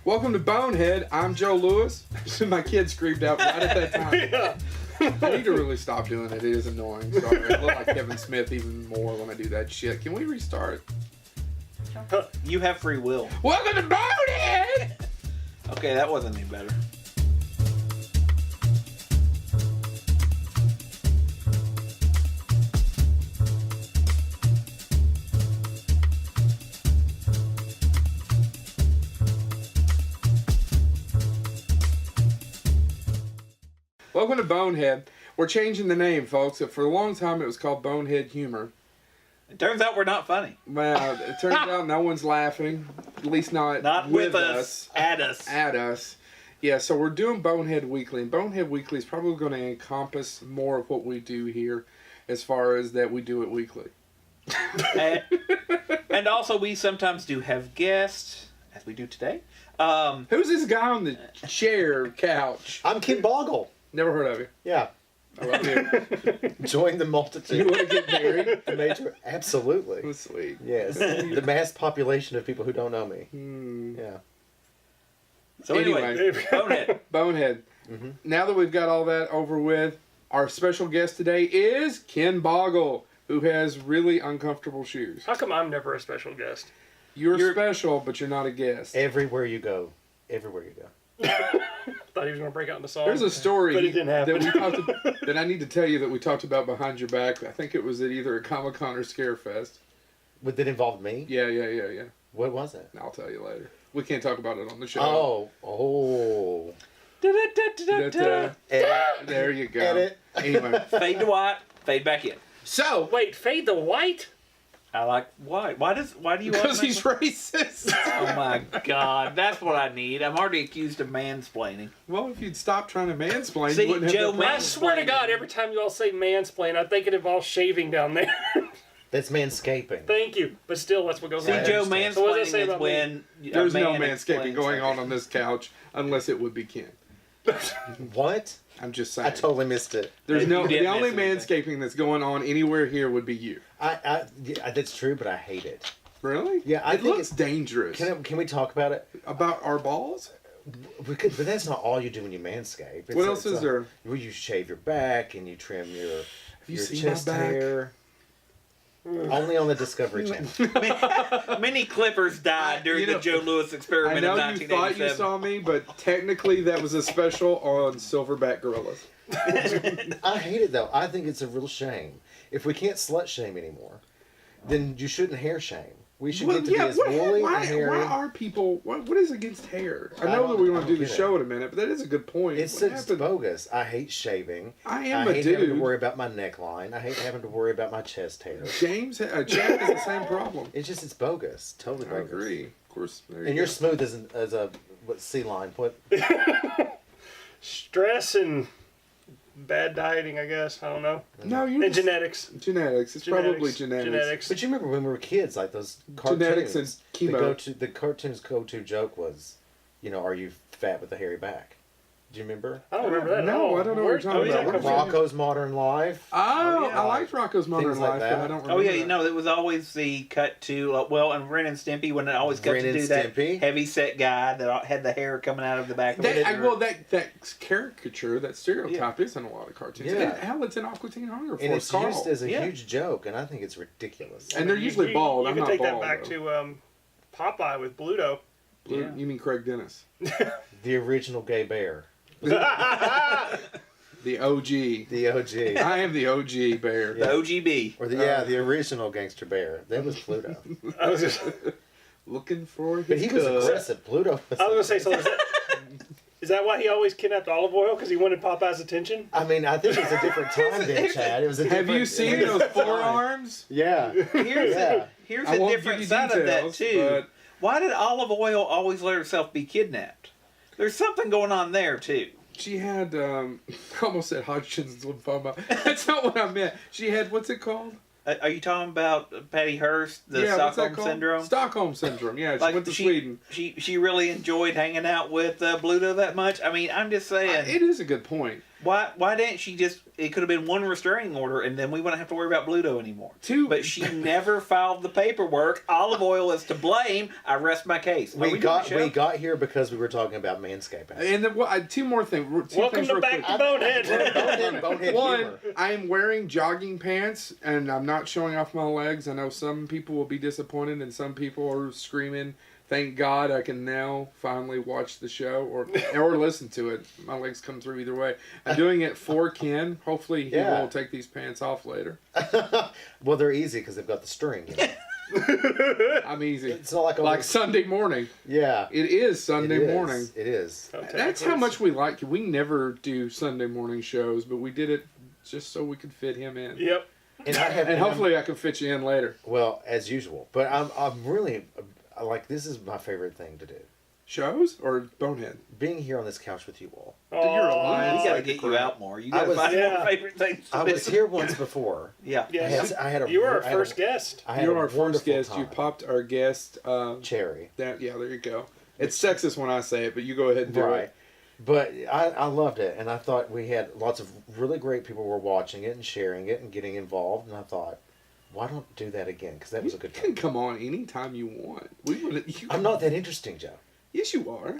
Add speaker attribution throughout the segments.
Speaker 1: Welcome to Bonehead. I'm Joe Lewis. My kid screamed out right at that time.
Speaker 2: Yeah.
Speaker 1: I need to really stop doing it. It is annoying. Sorry. I look like Kevin Smith even more when I do that shit. Can we restart?
Speaker 3: You have free will.
Speaker 1: Welcome to Bonehead!
Speaker 3: Okay, that wasn't any better.
Speaker 1: Welcome to Bonehead. We're changing the name, folks. For a long time, it was called Bonehead Humor.
Speaker 3: It turns out we're not funny.
Speaker 1: Well, it turns out no one's laughing. At least not
Speaker 3: with us. At us.
Speaker 1: At us. Yeah, so we're doing Bonehead Weekly. And Bonehead Weekly is probably going to encompass more of what we do here as far as that we do it weekly.
Speaker 3: And also, we sometimes do have guests, as we do today.
Speaker 1: Who's this guy on the chair couch?
Speaker 2: I'm Ken Boggle.
Speaker 1: Never heard of you.
Speaker 2: Yeah.
Speaker 1: I love you.
Speaker 2: Join the
Speaker 1: You
Speaker 2: multitude.
Speaker 1: want to get married?
Speaker 2: The major, absolutely.
Speaker 1: That's sweet.
Speaker 2: Yes. The mass population of people who don't know me. Yeah.
Speaker 3: So anyway, Bonehead.
Speaker 1: Bonehead.
Speaker 2: Mm-hmm.
Speaker 1: Now that we've got all that over with, our special guest today is Ken Boggle, who has really uncomfortable shoes.
Speaker 4: How come I'm never a special guest?
Speaker 1: You're special, but you're not a guest.
Speaker 2: Everywhere you go. Everywhere you go.
Speaker 4: Thought he was going to break out in the song.
Speaker 1: There's a story
Speaker 4: But it didn't happen.
Speaker 1: that I need to tell you that we talked about behind your back. I think it was at either a Comic-Con or ScareFest.
Speaker 2: Would that involve me?
Speaker 1: Yeah.
Speaker 2: What was it?
Speaker 1: I'll tell you later. We can't talk about it on the show.
Speaker 2: Oh.
Speaker 1: There you go.
Speaker 2: Edit.
Speaker 1: Anyway,
Speaker 3: Fade to white, fade back in.
Speaker 1: so
Speaker 4: Wait, fade the white?
Speaker 3: I like white. Why do you
Speaker 1: because
Speaker 3: like
Speaker 1: he's racist.
Speaker 3: Oh my god, that's what I need. I'm already accused of mansplaining.
Speaker 1: Well, if you'd stop trying to mansplain,
Speaker 3: See,
Speaker 1: you wouldn't
Speaker 3: Joe
Speaker 1: have that
Speaker 4: I
Speaker 1: problem.
Speaker 4: swear to God, every time you all say mansplain, I think it involves shaving down there.
Speaker 2: That's manscaping.
Speaker 4: Thank you. But still, that's what goes
Speaker 3: See,
Speaker 4: on.
Speaker 3: Joe,
Speaker 2: understand.
Speaker 4: So what does
Speaker 3: mansplaining
Speaker 4: that say
Speaker 3: is
Speaker 4: about me?
Speaker 3: when
Speaker 1: There's
Speaker 3: a
Speaker 1: no
Speaker 3: man
Speaker 1: manscaping
Speaker 3: explains
Speaker 1: going
Speaker 3: something.
Speaker 1: on this couch unless it would be Ken.
Speaker 2: What?
Speaker 1: I'm just
Speaker 2: I
Speaker 1: saying.
Speaker 2: totally missed it.
Speaker 1: There's
Speaker 3: You didn't
Speaker 1: the only
Speaker 3: miss anything.
Speaker 1: manscaping that's going on anywhere here would be you.
Speaker 2: Yeah, that's true, but I hate it.
Speaker 1: Really?
Speaker 2: Yeah, I
Speaker 1: it
Speaker 2: think
Speaker 1: looks dangerous.
Speaker 2: Can we talk about it?
Speaker 1: About our balls?
Speaker 2: But that's not all you do when you manscape.
Speaker 1: What else is there?
Speaker 2: Well, you shave your back and you trim your
Speaker 1: you
Speaker 2: your
Speaker 1: seen my
Speaker 2: chest
Speaker 1: back?
Speaker 2: hair. Only on the Discovery Channel.
Speaker 3: Many clippers died during the Joe Lewis
Speaker 1: I
Speaker 3: experiment
Speaker 1: know
Speaker 3: of
Speaker 1: you thought
Speaker 3: 1987.
Speaker 1: you saw me, but technically that was a special on silverback gorillas.
Speaker 2: I hate it though. I think it's a real shame. If we can't slut shame anymore, then you shouldn't hair shame. We should get to be as woolly
Speaker 1: why
Speaker 2: and hairy.
Speaker 1: are people? What is against hair? I
Speaker 2: I
Speaker 1: know
Speaker 2: don't-
Speaker 1: that we
Speaker 2: I
Speaker 1: want to do
Speaker 2: don't
Speaker 1: the
Speaker 2: get
Speaker 1: show in a minute, but that is a good point.
Speaker 2: It's
Speaker 1: What
Speaker 2: just
Speaker 1: happened?
Speaker 2: bogus. I hate shaving.
Speaker 1: I am
Speaker 2: I
Speaker 1: a
Speaker 2: hate having to
Speaker 1: dude.
Speaker 2: worry about my neckline. I hate having to worry about my chest hair.
Speaker 1: James, Jack has the same problem.
Speaker 2: It's bogus. Totally
Speaker 1: I
Speaker 2: bogus.
Speaker 1: agree. Of course. There
Speaker 2: And
Speaker 1: you
Speaker 2: you're
Speaker 1: go.
Speaker 2: smooth as a what sea line. What?
Speaker 4: Stress and bad dieting, I guess. I don't know.
Speaker 1: No, you're
Speaker 4: And
Speaker 1: just-
Speaker 4: genetics.
Speaker 1: genetics. It's probably genetics.
Speaker 4: Genetics.
Speaker 2: But you remember when we were kids, like those cartoons.
Speaker 1: Genetics and chemo.
Speaker 2: The cartoon's go-to joke was, are you fat with a hairy back? Do you remember?
Speaker 4: I don't remember that
Speaker 1: No,
Speaker 4: at all.
Speaker 1: I don't know what you're talking
Speaker 4: where'd that
Speaker 1: about.
Speaker 4: come from?
Speaker 2: Rocco's Modern Life.
Speaker 1: Oh,
Speaker 3: yeah.
Speaker 1: I liked Rocco's Modern
Speaker 2: Things like
Speaker 1: Life,
Speaker 2: that.
Speaker 1: but I don't remember.
Speaker 3: Oh yeah,
Speaker 1: that.
Speaker 3: you know, it was always the cut to and Ren and Stimpy when it always cut
Speaker 2: Ren
Speaker 3: to
Speaker 2: and
Speaker 3: do that
Speaker 2: Stimpy.
Speaker 3: heavy set guy that had the hair coming out of the back of his
Speaker 1: That,
Speaker 3: head.
Speaker 1: that caricature, that stereotype is in a lot of cartoons.
Speaker 2: Yeah.
Speaker 1: And hell, it's in Aqua Teen Hunger
Speaker 2: And
Speaker 1: Force.
Speaker 2: it's
Speaker 1: Carl.
Speaker 2: used as a
Speaker 3: Yeah.
Speaker 2: huge joke, and I think it's ridiculous.
Speaker 1: And they're usually bald.
Speaker 4: You
Speaker 1: I'm
Speaker 4: can
Speaker 1: not
Speaker 4: take
Speaker 1: bald,
Speaker 4: that back
Speaker 1: though.
Speaker 4: to Popeye with Bluto.
Speaker 1: Blue- You mean Craig Dennis?
Speaker 2: The original gay bear.
Speaker 1: The OG.
Speaker 2: The OG.
Speaker 1: I am the OG bear.
Speaker 3: The OGB.
Speaker 2: Or the original gangster bear. That was Pluto.
Speaker 4: I was just,
Speaker 1: Looking for his
Speaker 2: But he was
Speaker 1: cuz.
Speaker 2: aggressive. Pluto was
Speaker 4: I was gonna say something. Is that why he always kidnapped Olive Oil? Because he wanted Popeye's attention?
Speaker 2: I mean, I think it was a different time then, Chad. It was a
Speaker 1: Have you
Speaker 2: different-
Speaker 1: seen
Speaker 2: it was
Speaker 1: those
Speaker 2: a time.
Speaker 1: forearms?
Speaker 2: Yeah.
Speaker 3: Here's
Speaker 2: Yeah.
Speaker 3: here's
Speaker 1: I
Speaker 3: a
Speaker 1: won't give
Speaker 3: different
Speaker 1: you
Speaker 3: side of that
Speaker 1: details,
Speaker 3: too.
Speaker 1: but-
Speaker 3: Why did Olive Oil always let herself be kidnapped? There's something going on there too.
Speaker 1: She had, I almost said Hodgkin's lymphoma. That's not what I meant. She had, what's it called?
Speaker 3: Are you talking about Patty Hearst, the
Speaker 1: what's that
Speaker 3: Stockholm
Speaker 1: called?
Speaker 3: syndrome?
Speaker 1: Stockholm syndrome, yeah. She went to Sweden.
Speaker 3: She really enjoyed hanging out with Bluto that much. I mean, I'm just saying,
Speaker 1: It is a good point.
Speaker 3: why didn't she just it could have been one restraining order, and then we wouldn't have to worry about Bluto anymore. But she never filed the paperwork. Olive oil is to blame. I rest my case.
Speaker 2: We got here because we were talking about manscaping.
Speaker 1: And then, two more things.
Speaker 4: Welcome to Back to Bonehead.
Speaker 2: Bonehead
Speaker 1: One,
Speaker 2: humor.
Speaker 1: I'm wearing jogging pants, and I'm not showing off my legs. I know some people will be disappointed, and some people are screaming, "Thank God I can now finally watch the show or listen to it." My legs come through either way. I'm doing it for Ken. Hopefully he will take these pants off later.
Speaker 2: Well, they're easy because they've got the string. You know?
Speaker 1: I'm easy.
Speaker 2: It's not
Speaker 1: like Sunday morning.
Speaker 2: Yeah.
Speaker 1: It is Sunday morning.
Speaker 2: It is.
Speaker 1: That's how much we like you. We never do Sunday morning shows, but we did it just so we could fit him in.
Speaker 4: Yep.
Speaker 1: And hopefully I can fit you in later.
Speaker 2: Well, as usual. But I'm really, like, this is my favorite thing to do.
Speaker 1: Shows or Bonehead?
Speaker 2: Being here on this couch with you all.
Speaker 1: You're a lion.
Speaker 3: We gotta get you out more. You gotta find more favorite things to
Speaker 2: I
Speaker 3: do.
Speaker 2: was here once before.
Speaker 3: Yeah.
Speaker 4: You were our first guest.
Speaker 1: You're our first guest. You popped our guest.
Speaker 2: Cherry.
Speaker 1: There you go. It's sexist when I say it, but you go ahead and do it.
Speaker 2: But I loved it, and I thought we had lots of really great people were watching it and sharing it and getting involved, and I thought, why don't do that again? Because that was a good time.
Speaker 1: You can come on anytime you want.
Speaker 2: I'm not that interesting, Joe.
Speaker 1: Yes, you are.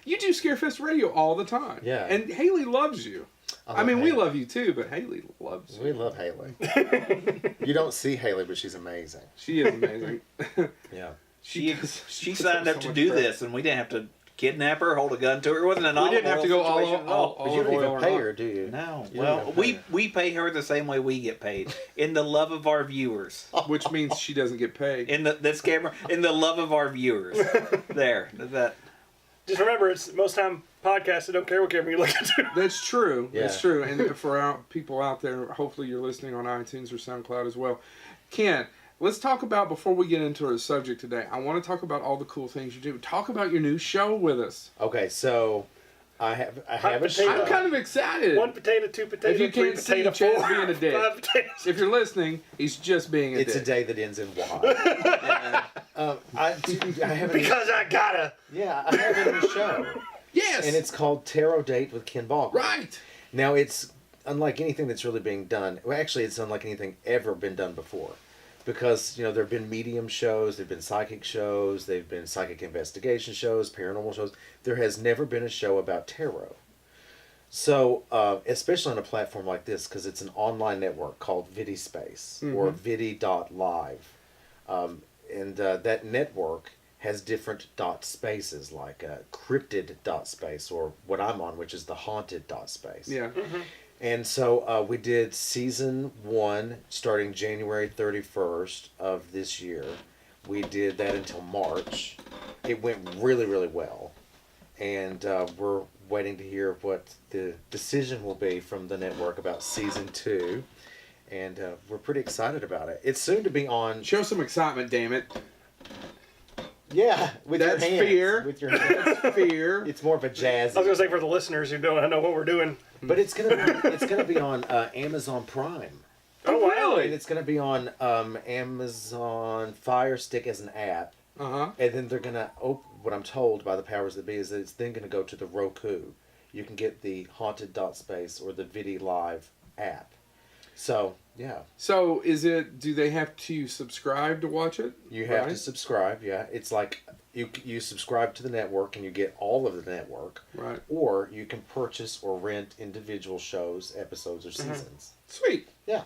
Speaker 1: You do ScareFest radio all the time.
Speaker 2: Yeah.
Speaker 1: And Haley loves you. I mean, we love you too, but Haley loves you.
Speaker 2: We love Haley. You don't see Haley, but she's amazing.
Speaker 1: She is amazing.
Speaker 2: Yeah.
Speaker 3: She signed up to do this, and we didn't have to kidnap her, hold a gun to her. It wasn't an
Speaker 1: We didn't have to go all
Speaker 2: But you don't even pay her, do you?
Speaker 3: No.
Speaker 2: You
Speaker 3: Well,
Speaker 2: don't even pay
Speaker 3: we pay her the same way we get paid, in the love of our viewers.
Speaker 1: Which means she doesn't get paid.
Speaker 3: In the love of our viewers. There. That.
Speaker 4: Just remember, it's most time podcasts that don't care what camera you look at.
Speaker 1: That's true.
Speaker 2: Yeah.
Speaker 1: That's true. And for our people out there, hopefully you're listening on iTunes or SoundCloud as well. Ken, let's talk about, before we get into our subject today, I want to talk about all the cool things you do. Talk about your new show with us.
Speaker 2: Okay, so I have a show.
Speaker 1: I'm kind of excited.
Speaker 4: 1 potato, 2 potato,
Speaker 1: If you
Speaker 4: 3
Speaker 1: can't see
Speaker 4: potato,
Speaker 1: Chad's
Speaker 4: 4,
Speaker 1: being a dick.
Speaker 4: 5 potatoes.
Speaker 1: If you're listening, he's just being a
Speaker 2: It's
Speaker 1: dick.
Speaker 2: a day that ends in Y. I have
Speaker 4: Because I gotta.
Speaker 2: I have a new show.
Speaker 1: Yes.
Speaker 2: And it's called Tarot Date with Ken Boggle.
Speaker 1: Right.
Speaker 2: Now, it's unlike anything that's really being done. Well, actually, it's unlike anything ever been done before. Because, there have been medium shows, there have been psychic shows, there have been psychic investigation shows, paranormal shows. There has never been a show about tarot. So, especially on a platform like this, because it's an online network called VidiSpace, or Vidi.live. And that network has different dot spaces, like cryptid dot space, or what I'm on, which is the haunted dot space.
Speaker 1: Yeah.
Speaker 2: And so we did season 1 starting January 31st of this year. We did that until March. It went really, really well. And we're waiting to hear what the decision will be from the network about season 2. And we're pretty excited about it. It's soon to be on.
Speaker 1: Show some excitement, damn it.
Speaker 2: Yeah, with
Speaker 1: That's
Speaker 2: your hands.
Speaker 1: fear.
Speaker 2: With your hands.
Speaker 1: That's fear.
Speaker 2: It's more of a jazz.
Speaker 4: I was gonna say for the listeners who don't know what we're doing.
Speaker 2: But it's gonna be on Amazon Prime.
Speaker 4: Oh wow!
Speaker 2: And it's gonna be on Amazon Fire Stick as an app.
Speaker 1: Uh-huh.
Speaker 2: And then they're gonna what I'm told by the powers that be is that it's then gonna go to the Roku. You can get the Haunted Dot Space or the Vidi Live app. So yeah.
Speaker 1: So do they have to subscribe to watch it?
Speaker 2: You have to subscribe, yeah. It's like you subscribe to the network and you get all of the network.
Speaker 1: Right.
Speaker 2: Or you can purchase or rent individual shows, episodes, or seasons.
Speaker 1: Sweet.
Speaker 2: Yeah.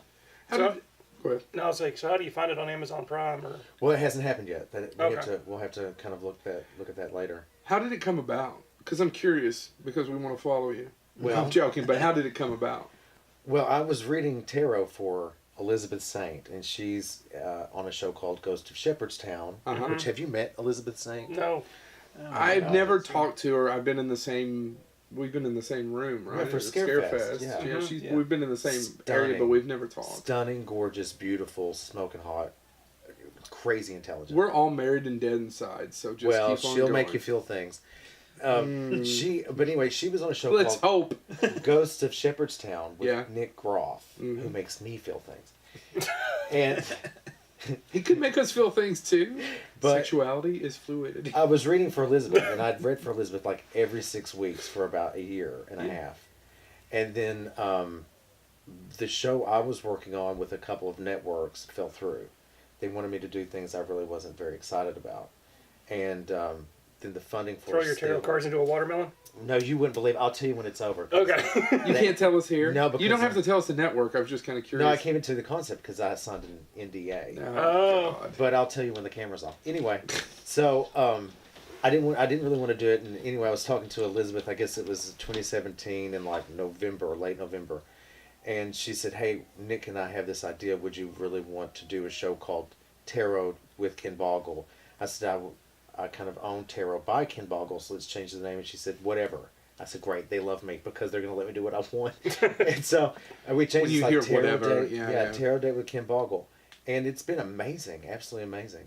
Speaker 1: Go ahead.
Speaker 4: No, I was like, so how do you find it on Amazon Prime or?
Speaker 2: Well, it hasn't happened yet.
Speaker 4: Okay.
Speaker 2: We'll have to kind of look at that later.
Speaker 1: How did it come about? Because I'm curious, because we want to follow you.
Speaker 2: Well,
Speaker 1: I'm joking, but how did it come about?
Speaker 2: Well, I was reading tarot for Elizabeth Saint, and she's on a show called Ghost of Shepherdstown.
Speaker 1: Uh-huh.
Speaker 2: Which, have you met Elizabeth Saint?
Speaker 4: No.
Speaker 1: I've never talked to her. We've been in the same room, right?
Speaker 2: Yeah, for
Speaker 1: At
Speaker 2: ScareFest, yeah.
Speaker 1: We've been in the same
Speaker 2: Stunning.
Speaker 1: area, but we've never talked.
Speaker 2: Stunning, gorgeous, beautiful, smoking hot, crazy intelligent.
Speaker 1: We're all married and dead inside, so just keep on
Speaker 2: she'll
Speaker 1: going.
Speaker 2: make you feel things. But anyway, she was on a show
Speaker 1: Let's
Speaker 2: called
Speaker 1: hope.
Speaker 2: Ghosts of Shepherdstown with
Speaker 1: Yeah.
Speaker 2: Nick Groff, who makes me feel things. And
Speaker 1: He could make us feel things too.
Speaker 2: But-
Speaker 1: Sexuality is fluidity.
Speaker 2: I was reading for Elizabeth, and I'd read for Elizabeth like every 6 weeks for about a year and a half. And then the show I was working on with a couple of networks fell through. They wanted me to do things I really wasn't very excited about. And then the funding for
Speaker 4: Throw your tarot cards into a watermelon?
Speaker 2: No, you wouldn't believe. I'll tell you when it's over.
Speaker 4: Okay.
Speaker 1: You can't tell us here?
Speaker 2: No, because
Speaker 1: you don't have to tell us the network. I was just kind of curious.
Speaker 2: No, I came into the concept because I signed an NDA.
Speaker 4: Oh.
Speaker 1: God.
Speaker 2: But I'll tell you when the camera's off. Anyway, so I didn't really want to do it. And anyway, I was talking to Elizabeth. I guess it was 2017 in like November, late November. And she said, "Hey, Nick and I have this idea. Would you really want to do a show called Tarot with Ken Boggle?" I said, I kind of own Tarot by Ken Boggle, so let's change the name. And she said, "Whatever." I said, "Great, they love me because they're going to let me do what I want." And so we changed
Speaker 1: When you
Speaker 2: it
Speaker 1: hear
Speaker 2: like Tarot
Speaker 1: whatever,
Speaker 2: Day.
Speaker 1: yeah.
Speaker 2: Tarot Day with Ken Boggle. And it's been amazing, absolutely amazing.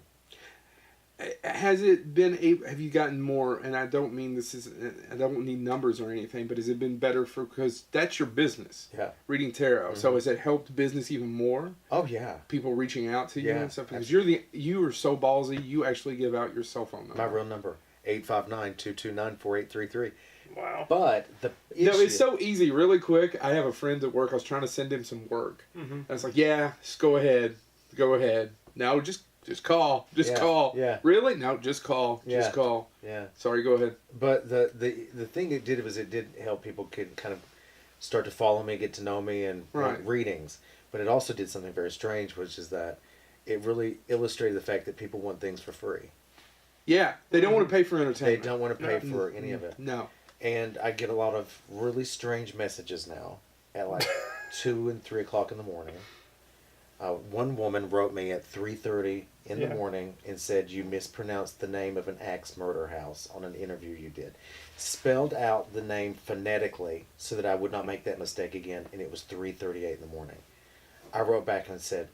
Speaker 1: Has it been have you gotten more, and I don't mean this is, I don't need numbers or anything, but has it been better because that's your business,
Speaker 2: Yeah.
Speaker 1: reading tarot.
Speaker 2: Mm-hmm.
Speaker 1: So has it helped business even more?
Speaker 2: Oh, yeah.
Speaker 1: People reaching out to you
Speaker 2: Yeah,
Speaker 1: and stuff? Because you are so ballsy, you actually give out your cell phone number.
Speaker 2: My real number, 859-229-4833.
Speaker 4: Wow.
Speaker 2: But the issue...
Speaker 1: No, it's so easy. Really quick, I have a friend at work. I was trying to send him some work.
Speaker 4: Mm-hmm.
Speaker 1: And it's like, yeah, just go ahead. Go ahead. No, just call. Just
Speaker 2: Yeah,
Speaker 1: call.
Speaker 2: yeah.
Speaker 1: Really? No, just call.
Speaker 2: Yeah.
Speaker 1: Just call.
Speaker 2: Yeah.
Speaker 1: Sorry, go ahead.
Speaker 2: But the thing it did was it did help people could kind of start to follow me, get to know me, and readings. But it also did something very strange, which is that it really illustrated the fact that people want things for free.
Speaker 1: Yeah, they don't want to pay for
Speaker 2: They
Speaker 1: entertainment.
Speaker 2: don't want to pay for any of it.
Speaker 1: No.
Speaker 2: And I get a lot of really strange messages now at like 2 and 3 o'clock in the morning. One woman wrote me at 3:30 in the morning and said, "You mispronounced the name of an axe murder house on an interview you did." Spelled out the name phonetically so that I would not make that mistake again, and it was 3:38 in the morning. I wrote back and said,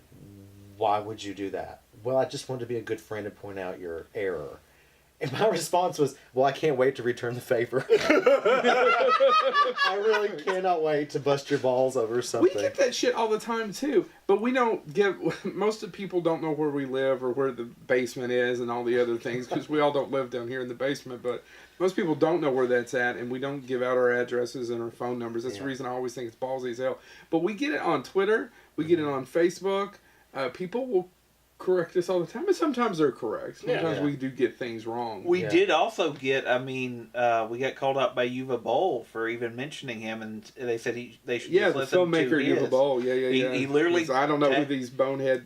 Speaker 2: "Why would you do that?" "Well, I just wanted to be a good friend and point out your error." And my response was, "Well, I can't wait to return the favor." I really cannot wait to bust your balls over something.
Speaker 1: We get that shit all the time too, but we don't get. Most of the people don't know where we live or where the basement is and all the other things because we all don't live down here in the basement. But most people don't know where that's at, and we don't give out our addresses and our phone numbers. That's the reason I always think it's ballsy as hell. But we get it on Twitter. We get it on Facebook. People will correct us all the time, but sometimes they're correct. Sometimes we do get things wrong.
Speaker 3: We did also get, we got called out by Yuva Bowl for even mentioning him, and they said they should just
Speaker 1: the
Speaker 3: listen
Speaker 1: filmmaker
Speaker 3: to his.
Speaker 1: Yuva Bowl. Yeah.
Speaker 3: He literally...
Speaker 1: I don't know who these bonehead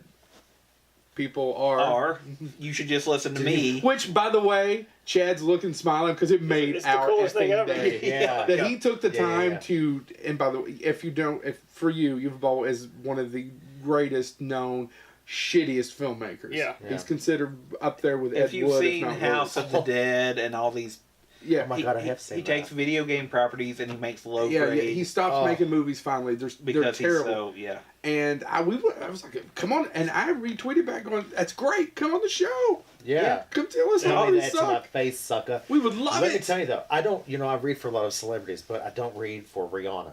Speaker 1: people are.
Speaker 3: You should just listen to me.
Speaker 1: Which, by the way, Chad's looking smiling because it made
Speaker 4: It's
Speaker 1: our
Speaker 4: the coolest thing
Speaker 1: effing
Speaker 4: ever.
Speaker 1: day.
Speaker 2: Yeah.
Speaker 1: That he took the time
Speaker 2: Yeah.
Speaker 1: to, and by the way, if for you, Yuva Bowl is one of the greatest known, shittiest filmmakers.
Speaker 4: Yeah.
Speaker 1: He's considered up there with Ed
Speaker 3: If you've
Speaker 1: Wood,
Speaker 3: seen
Speaker 1: if not
Speaker 3: House
Speaker 1: worse.
Speaker 3: of the Dead and all these...
Speaker 1: Yeah.
Speaker 2: Oh my God, I have seen
Speaker 3: He
Speaker 2: that.
Speaker 3: takes video game properties and he makes low
Speaker 1: Yeah,
Speaker 3: grade.
Speaker 1: he stopped making movies finally. They're
Speaker 3: because
Speaker 1: terrible.
Speaker 3: he's so...
Speaker 1: And I was like, come on. And I retweeted back going, that's great. Come on the show.
Speaker 2: Yeah.
Speaker 1: Come tell us how
Speaker 2: Tell me
Speaker 1: we
Speaker 2: that to my
Speaker 1: suck.
Speaker 2: face, sucker.
Speaker 1: We would love
Speaker 2: Let me
Speaker 1: it.
Speaker 2: tell you though, I don't, I read for a lot of celebrities, but I don't read for Rihanna.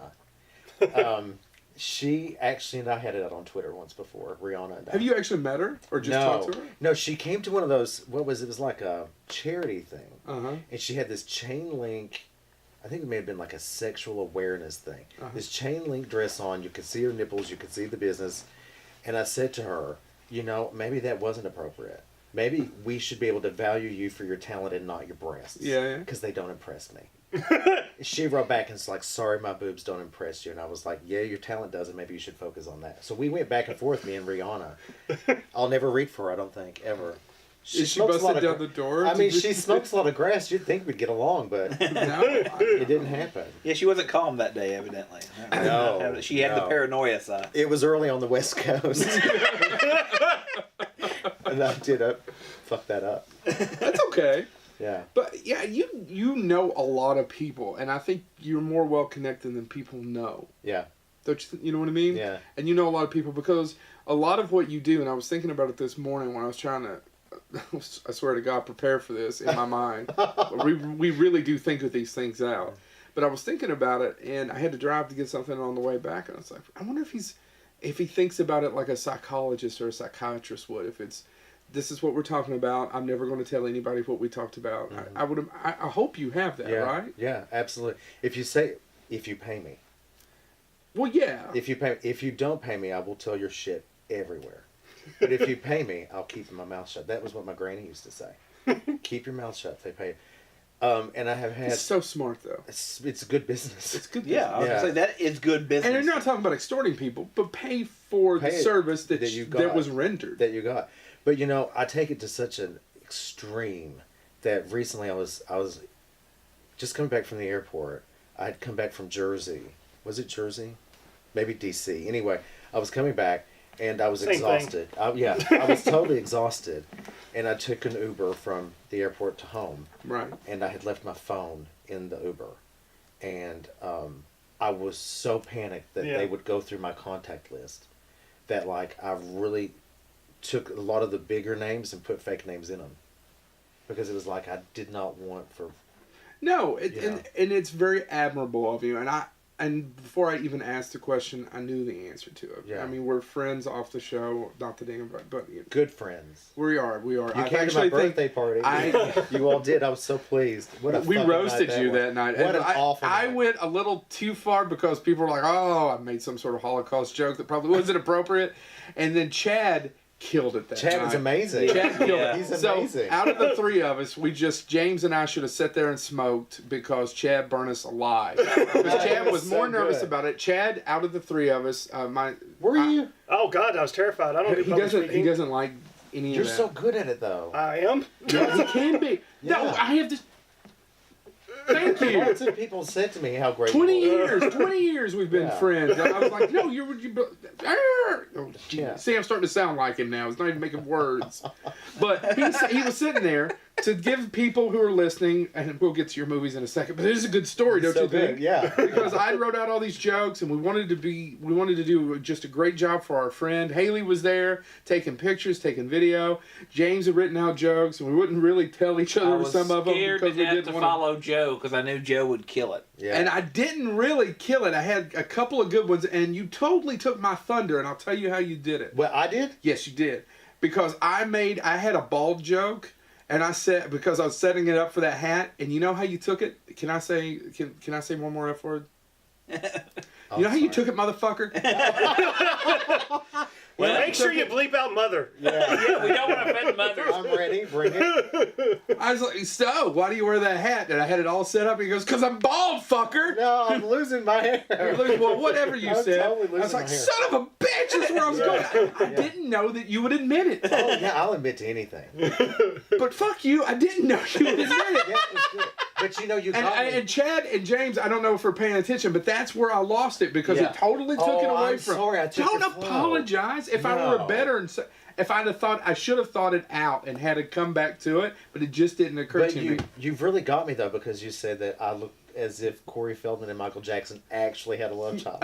Speaker 2: She actually, and I had it out on Twitter once before, Rihanna and I.
Speaker 1: Have you actually met her or just talked to her?
Speaker 2: No, she came to one of those, what was it? It was like a charity thing.
Speaker 1: Uh-huh.
Speaker 2: And she had this chain link, I think it may have been like a sexual awareness thing. This chain link dress on, you could see her nipples, you could see the business. And I said to her, maybe that wasn't appropriate. Maybe we should be able to value you for your talent and not your breasts.
Speaker 1: Yeah.
Speaker 2: Because they don't impress me. She wrote back and was like, "Sorry, my boobs don't impress you." And I was like, "Yeah, your talent does, and maybe you should focus on that." So we went back and forth, me and Rihanna. I'll never read for her, I don't think, ever.
Speaker 1: Is she
Speaker 2: smokes a lot
Speaker 1: busted
Speaker 2: of
Speaker 1: down the door?
Speaker 2: I mean, she smokes a lot of grass. You'd think we'd get along, but
Speaker 1: No.
Speaker 2: it didn't happen.
Speaker 3: Yeah, she wasn't calm that day, evidently.
Speaker 2: No,
Speaker 3: She had the
Speaker 2: no.
Speaker 3: paranoia side.
Speaker 2: It was early on the West Coast. And I did fuck that up.
Speaker 1: That's okay.
Speaker 2: Yeah.
Speaker 1: But yeah, you know a lot of people, and I think you're more well connected than people know.
Speaker 2: Yeah.
Speaker 1: Don't you know what I mean?
Speaker 2: Yeah.
Speaker 1: And you know a lot of people because a lot of what you do, and I was thinking about it this morning when I was trying to, I swear to God, prepare for this in my mind. we really do think of these things out. But I was thinking about it, and I had to drive to get something on the way back, and I was like, I wonder if he thinks about it like a psychologist or a psychiatrist would. If it's, this is what we're talking about, I'm never going to tell anybody what we talked about.
Speaker 2: Mm-hmm.
Speaker 1: I hope you have that,
Speaker 2: Yeah.
Speaker 1: right?
Speaker 2: Yeah, absolutely. If you pay me.
Speaker 1: Well, yeah.
Speaker 2: If you don't pay me, I will tell your shit everywhere. But if you pay me, I'll keep my mouth shut. That was what my granny used to say. Keep your mouth shut if they pay. And I have had.
Speaker 1: It's so smart though.
Speaker 2: It's good business.
Speaker 1: It's good.
Speaker 3: Yeah, I was gonna say that is good business.
Speaker 1: And you're not talking about extorting people, but pay for the service that was rendered.
Speaker 2: That you got. But you know, I take it to such an extreme that recently I was just coming back from the airport. I had come back from Jersey. Was it Jersey? Maybe DC. Anyway, I was coming back and I was exhausted. I was totally exhausted. And I took an Uber from the airport to home.
Speaker 1: Right.
Speaker 2: And I had left my phone in the Uber. And I was so panicked that they would go through my contact list that, like, I really took a lot of the bigger names and put fake names in them. Because it was like I did not want for...
Speaker 1: No, and it's very admirable of you. And before I even asked the question, I knew the answer to it.
Speaker 2: Yeah.
Speaker 1: I mean, we're friends off the show, not the damn, but you know,
Speaker 2: good friends.
Speaker 1: We are.
Speaker 2: You came to my birthday party. You all did. I was so pleased.
Speaker 1: We roasted you that night.
Speaker 2: What an awful night.
Speaker 1: I went a little too far because people were like, "Oh, I made some sort of Holocaust joke that probably wasn't appropriate," and then Chad killed it that night.
Speaker 2: Chad is amazing.
Speaker 1: Chad killed it.
Speaker 2: He's amazing.
Speaker 1: So out of the three of us, James and I should have sat there and smoked because Chad burned us alive. Because Chad was more nervous about it. Chad, out of the three of us,
Speaker 2: were you?
Speaker 4: Oh God, I was terrified. I don't do public speaking.
Speaker 1: He doesn't like any of that.
Speaker 2: You're so good at it, though.
Speaker 4: I am.
Speaker 1: Yes, he can be.
Speaker 2: Yeah.
Speaker 1: No, I have to. Thank you.
Speaker 2: Lots of people said to me how great
Speaker 1: 20 years we've been friends. And I was like, no, you oh,
Speaker 2: yeah.
Speaker 1: See, I'm starting to sound like him now. It's not even making words. But he was sitting there to give people who are listening, and we'll get to your movies in a second, but it is a good story, don't you think?
Speaker 2: Yeah.
Speaker 1: Because I wrote out all these jokes, and we wanted to do just a great job for our friend. Haley was there, taking pictures, taking video. James had written out jokes, and we wouldn't really tell each other some of them because we didn't want to
Speaker 3: follow Joe because I knew Joe would kill it.
Speaker 2: Yeah.
Speaker 1: And I didn't really kill it. I had a couple of good ones, and you totally took my thunder, and I'll tell you how you did it.
Speaker 2: Well, I did?
Speaker 1: Yes, you did. Because I had a bald joke, and I said, because I was setting it up for that hat, and you know how you took it? Can I say one more F word? You know how you took it, motherfucker?
Speaker 4: Well, make sure you bleep out mother.
Speaker 3: Yeah, we don't want to offend mothers.
Speaker 2: I'm ready. Bring it.
Speaker 1: I was like, so, why do you wear that hat? And I had it all set up. He goes, because I'm bald, fucker.
Speaker 2: No, I'm losing my hair.
Speaker 1: Well, whatever you said.
Speaker 2: Totally
Speaker 1: I was like, son of a bitch, that's where I was going. I didn't know that you would admit it.
Speaker 2: Oh, yeah, I'll admit to anything.
Speaker 1: But fuck you, I didn't know you would admit it.
Speaker 2: Yeah, it's good. But you know, you got me.
Speaker 1: And Chad and James, I don't know if we're paying attention, but that's where I lost it because it totally took it away from.
Speaker 2: Sorry, I took
Speaker 1: Don't
Speaker 2: your flow.
Speaker 1: apologize. If I were a better and if I'd have thought, I should have thought it out and had to come back to it, but it just didn't occur to me.
Speaker 2: You've really got me though, because you said that I look as if Corey Feldman and Michael Jackson actually had a love child.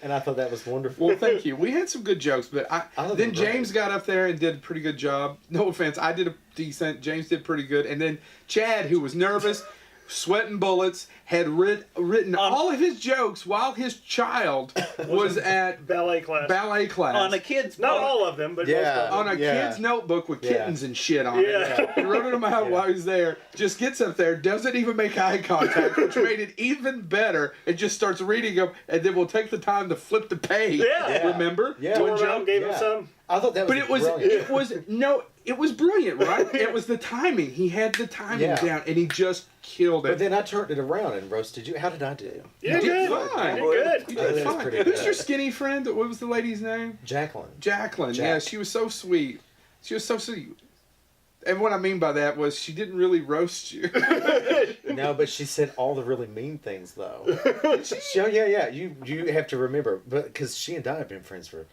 Speaker 2: And I thought that was wonderful.
Speaker 1: Well, thank you. We had some good jokes, but then James got up there and did a pretty good job. No offense, I did a decent. James did pretty good, and then Chad, who was nervous, sweating bullets, had written all of his jokes while his child was at
Speaker 4: ballet class.
Speaker 3: On a kid's
Speaker 4: Not all of them, but most of them.
Speaker 1: On a kid's notebook with kittens and shit on it. He wrote them out while he's there. Just gets up there, doesn't even make eye contact, which made it even better. It just starts reading them, and then we'll take the time to flip the page. Remember?
Speaker 2: Yeah.
Speaker 4: Tore around, gave him some.
Speaker 2: I thought that was
Speaker 1: brilliant. It was brilliant, right? It was the timing. He had the timing down, and he just killed it.
Speaker 2: But then I turned it around and roasted you. How did I do?
Speaker 4: You did
Speaker 1: fine.
Speaker 4: You did good.
Speaker 1: You did fine. Who's your skinny friend? What was the lady's name?
Speaker 2: Jacqueline.
Speaker 1: Yeah, she was so sweet. She was so sweet. And what I mean by that was she didn't really roast you.
Speaker 2: No, but she said all the really mean things, though. Yeah. You have to remember, because she and I have been friends for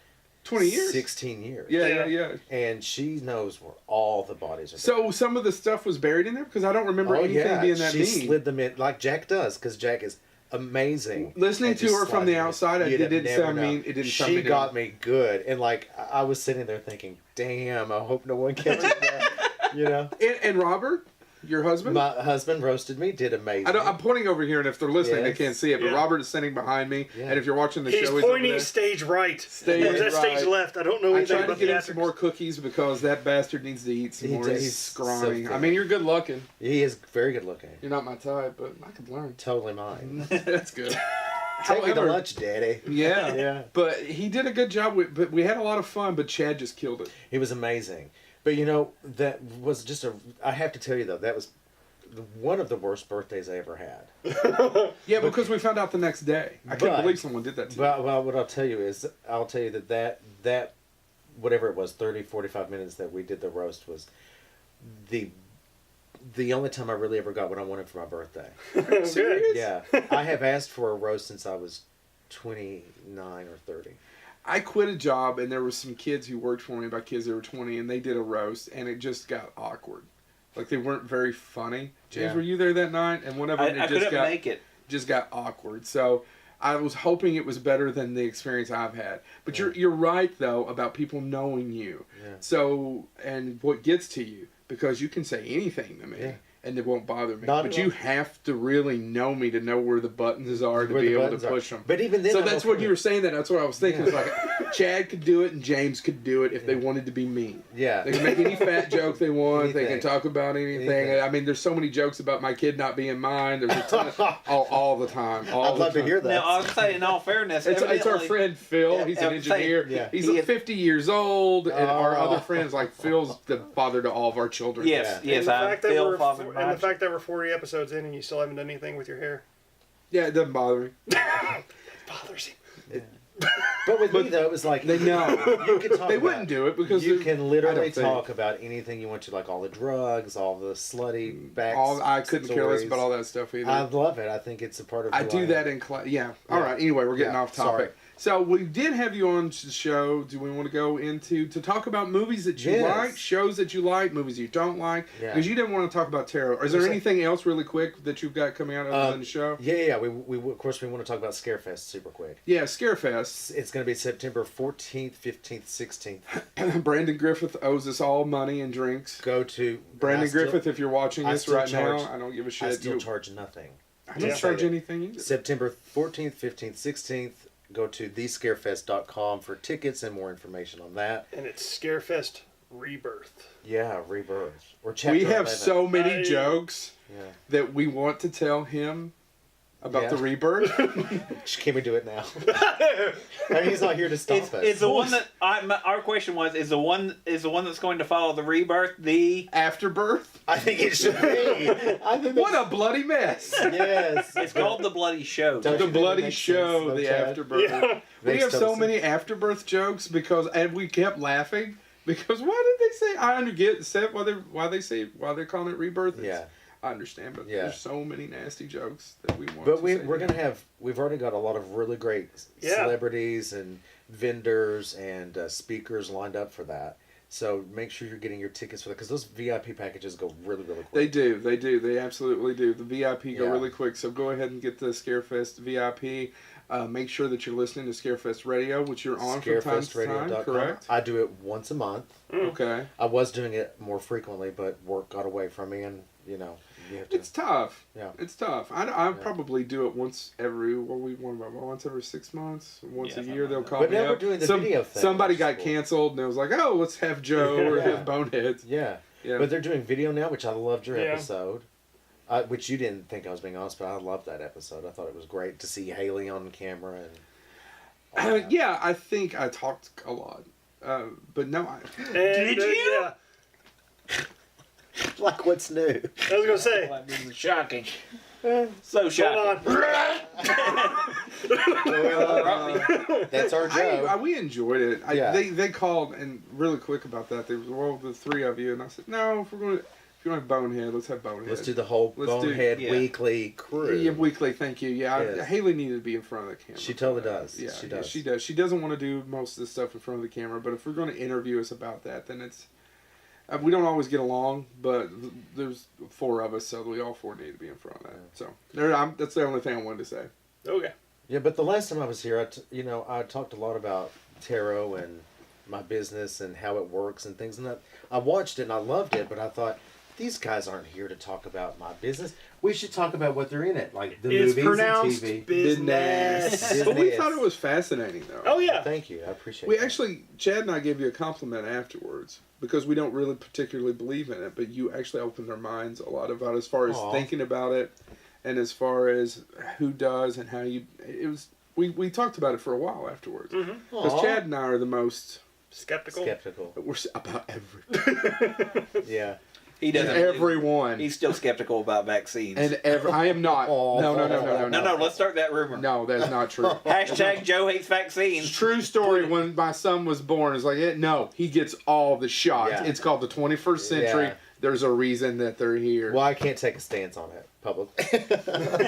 Speaker 1: 20 years?
Speaker 2: 16 years.
Speaker 1: Yeah.
Speaker 2: And she knows where all the bodies are.
Speaker 1: So some of the stuff was buried in there? Because I don't remember anything being that mean.
Speaker 2: She slid them in, like Jack does, because Jack is amazing.
Speaker 1: Listening to her from the outside, it didn't sound mean. It didn't sound mean.
Speaker 2: She got me good. And, like, I was sitting there thinking, damn, I hope no one catches that. You know?
Speaker 1: And Robert? Your husband?
Speaker 2: My husband roasted me, did amazing.
Speaker 1: I'm pointing over here, and if they're listening, they can't see it. But Robert is standing behind me, and if you're watching the show,
Speaker 4: he's pointing stage right. Stage left. I don't know anything
Speaker 1: I tried
Speaker 4: about
Speaker 1: to get him
Speaker 4: theatrics.
Speaker 1: some more cookies because that bastard needs to eat some more. He's scrawny.
Speaker 2: So
Speaker 1: I mean, you're good looking.
Speaker 2: He is very good looking.
Speaker 1: You're not my type, but I could learn.
Speaker 2: Totally mine.
Speaker 1: That's good.
Speaker 2: Take me to
Speaker 1: However,
Speaker 2: lunch, Daddy.
Speaker 1: Yeah,
Speaker 2: Yeah.
Speaker 1: But he did a good job. But we had a lot of fun. But Chad just killed it.
Speaker 2: He was amazing. But that was just I have to tell you though, that was one of the worst birthdays I ever had.
Speaker 1: Yeah, because we found out the next day. I couldn't believe someone did that to you.
Speaker 2: Well, what I'll tell you is, that whatever it was, 30, 45 minutes that we did the roast was the only time I really ever got what I wanted for my birthday.
Speaker 1: Serious?
Speaker 2: Yeah. I have asked for a roast since I was 29 or 30.
Speaker 1: I quit a job, and there were some kids who worked for me, about kids that were 20, and they did a roast, and it just got awkward. Like, they weren't very funny. James, were you there that night? And one of them,
Speaker 3: I couldn't make it.
Speaker 1: Just got awkward. So I was hoping it was better than the experience I've had. But you're right, though, about people knowing you.
Speaker 2: Yeah.
Speaker 1: So, and what gets to you, because you can say anything to me. Yeah. And it won't bother me. But you have to really know me to know where the buttons are to be able to push them.
Speaker 2: But even then,
Speaker 1: so that's what you were saying. That's what I was thinking. Yeah. It's like Chad could do it and James could do it if they wanted to be mean.
Speaker 2: Yeah,
Speaker 1: they can make any fat joke they want. They can talk about anything. I mean, there's so many jokes about my kid not being mine. There's a ton all the time.
Speaker 2: I'd love to hear that.
Speaker 3: Now I'll say, in all fairness,
Speaker 1: it's our friend Phil. He's an engineer. He's 50 years old, and our other friends like Phil's the father to all of our children.
Speaker 3: Yes.
Speaker 4: And the fact that we're 40 episodes in and you still haven't done anything with your hair.
Speaker 1: Yeah, it doesn't bother me.
Speaker 4: It bothers him.
Speaker 2: But with me though, it was like
Speaker 1: they know
Speaker 2: you can talk.
Speaker 1: They wouldn't do it because
Speaker 2: you can literally talk about anything you want to, like all the drugs, all the slutty back.
Speaker 1: I couldn't care less about all that stuff either.
Speaker 2: I love it. I think it's a part of.
Speaker 1: I do that in class. Yeah. All right. Anyway, we're getting off topic.
Speaker 2: Sorry.
Speaker 1: So we did have you on the show. Do we want to go into to talk about movies that you like, shows that you like, movies you don't like? Because you didn't want to talk about tarot. Is there anything else really quick that you've got coming out other than the show?
Speaker 2: Yeah. We of course we want to talk about ScareFest super quick.
Speaker 1: Yeah, ScareFest.
Speaker 2: It's going to be September 14th, 15th, 16th.
Speaker 1: Brandon Griffith owes us all money and drinks.
Speaker 2: Go to
Speaker 1: Brandon Griffith if you're watching this right now. I don't give a shit.
Speaker 2: I still charge nothing.
Speaker 1: I don't charge anything either.
Speaker 2: September 14th, 15th, 16th. Go to thescarefest.com for tickets and more information on that.
Speaker 4: And it's ScareFest Rebirth.
Speaker 2: Yeah, Rebirth. Or Chapter
Speaker 1: We have
Speaker 2: 11.
Speaker 1: so many jokes that we want to tell him about the Rebirth.
Speaker 2: Can we do it now? I mean, he's not here to stop us.
Speaker 3: Is the one that our question was? Is the one that's going to follow the Rebirth the
Speaker 1: Afterbirth?
Speaker 2: I think it should be.
Speaker 1: What a bloody mess!
Speaker 2: Yes,
Speaker 3: it's called the Bloody Show.
Speaker 1: The Bloody Show, the Afterbirth. Yeah. We have so many Afterbirth jokes and we kept laughing because why did they say? I get why they're calling it Rebirth. I understand, but there's so many nasty jokes that we want.
Speaker 2: But we're gonna have. We've already got a lot of really great celebrities and vendors and speakers lined up for that. So make sure you're getting your tickets for that because those VIP packages go really, really quick.
Speaker 1: They do. They absolutely do. The VIP go really quick. So go ahead and get the ScareFest VIP. Make sure that you're listening to ScareFest Radio, which you're on from time to time. Correct.
Speaker 2: I do it once a month.
Speaker 1: Okay.
Speaker 2: I was doing it more frequently, but work got away from me, and you have to.
Speaker 1: It's tough.
Speaker 2: Yeah.
Speaker 1: It's tough. I probably do it once every 6 months, once a year. They'll call me
Speaker 2: now
Speaker 1: up.
Speaker 2: We're doing the video thing.
Speaker 1: Somebody got canceled, and it was like, oh, let's have Joe or have Boneheads.
Speaker 2: Yeah. But they're doing video now, which I loved your episode. Which you didn't think I was being honest, but I loved that episode. I thought it was great to see Haley on camera. And
Speaker 1: I think I talked a lot. But no,
Speaker 3: did you?
Speaker 4: Yeah.
Speaker 2: Like, what's new?
Speaker 4: I was gonna say.
Speaker 3: Well, this is shocking. So shocking.
Speaker 2: That's our job.
Speaker 1: We enjoyed it. They called and really quick about that. They were the three of you, and I said, no, if you want to have Bonehead, let's have Bonehead.
Speaker 2: Let's do the whole Bonehead weekly crew.
Speaker 1: Yeah, weekly. Thank you. Yeah,
Speaker 2: yes.
Speaker 1: Haley needed to be in front of the camera.
Speaker 2: She totally does.
Speaker 1: Yeah,
Speaker 2: she does.
Speaker 1: She does. She doesn't want to do most of the stuff in front of the camera, but if we're going to interview us about that, then it's. We don't always get along, but there's four of us, so we all four need to be in front of that. So that's the only thing I wanted to say.
Speaker 4: Okay.
Speaker 2: Yeah, but the last time I was here, I talked a lot about tarot and my business and how it works and things, and I watched it and I loved it, but I thought, these guys aren't here to talk about my business. We should talk about what they're in it, like the movies and TV.
Speaker 4: Business.
Speaker 1: But we thought it was fascinating, though.
Speaker 4: Oh yeah.
Speaker 2: Thank you, I appreciate it.
Speaker 1: We actually, Chad and I gave you a compliment afterwards because we don't really particularly believe in it, but you actually opened our minds a lot about as far as thinking about it. and as far as who does and how you, it was we talked about it for a while afterwards. Because Chad and I are the most
Speaker 4: skeptical.
Speaker 1: We're about everything.
Speaker 2: Yeah.
Speaker 3: He doesn't.
Speaker 1: Everyone.
Speaker 3: He's still skeptical about vaccines.
Speaker 1: And I am not. No.
Speaker 3: Let's start that rumor.
Speaker 1: No, that's not true.
Speaker 3: Hashtag Joe hates vaccines.
Speaker 1: True story. When my son was born, it's like, no, he gets all the shots.
Speaker 2: Yeah.
Speaker 1: It's called the 21st century.
Speaker 2: Yeah.
Speaker 1: There's a reason that they're here.
Speaker 2: Well, I can't take a stance on it publicly.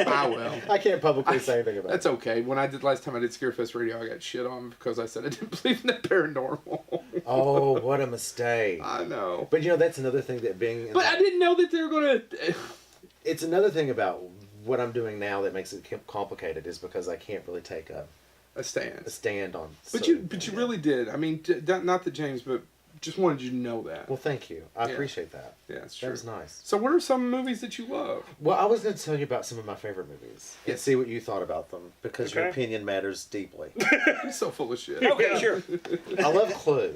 Speaker 1: I will.
Speaker 2: I can't publicly say anything about
Speaker 1: That's okay. When last time I did ScareFest Radio, I got shit on because I said I didn't believe in the paranormal.
Speaker 2: Oh, what a mistake.
Speaker 1: I know.
Speaker 2: But that's another thing that being...
Speaker 1: But I didn't know that they were going to...
Speaker 2: It's another thing about what I'm doing now that makes it complicated is because I can't really take a stand on...
Speaker 1: But you really did. I mean, not that James, but just wanted you to know that.
Speaker 2: Well, thank you. I appreciate that.
Speaker 1: Yeah, it's true.
Speaker 2: That was nice.
Speaker 1: So what are some movies that you love?
Speaker 2: Well, I was going to tell you about some of my favorite movies and see what you thought about them because your opinion matters deeply.
Speaker 1: You're so full of shit.
Speaker 3: Okay, sure.
Speaker 2: I love Clue.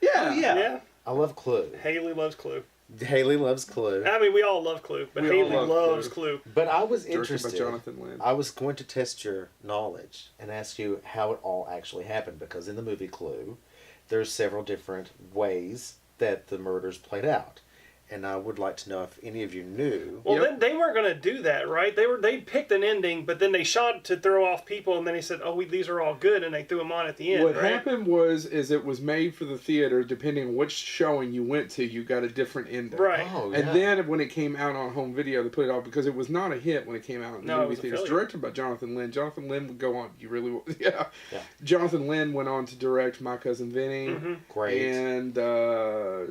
Speaker 1: Yeah.
Speaker 2: I love Clue.
Speaker 4: Haley loves Clue.
Speaker 2: Haley loves Clue.
Speaker 4: I mean, we all love Clue, but Haley loves Clue.
Speaker 2: But I was
Speaker 1: Directed
Speaker 2: interested.
Speaker 1: by Jonathan Lynn.
Speaker 2: I was going to test your knowledge and ask you how it all actually happened because in the movie Clue, there's several different ways that the murders played out. And I would like to know if any of you knew.
Speaker 4: Well, then they weren't going to do that, right? They picked an ending, but then they shot to throw off people, and then they said, "Oh, these are all good," and they threw them on at the end.
Speaker 1: What
Speaker 4: right?
Speaker 1: happened is it was made for the theater. Depending on which showing you went to, you got a different ending.
Speaker 4: Right.
Speaker 2: Oh,
Speaker 1: And then when it came out on home video, they put it off because it was not a hit when it came out in the movie theaters. Directed by Jonathan Lynn. Jonathan Lynn would go on. You really? Yeah. Jonathan Lynn went on to direct My Cousin Vinny.
Speaker 2: Great.
Speaker 1: And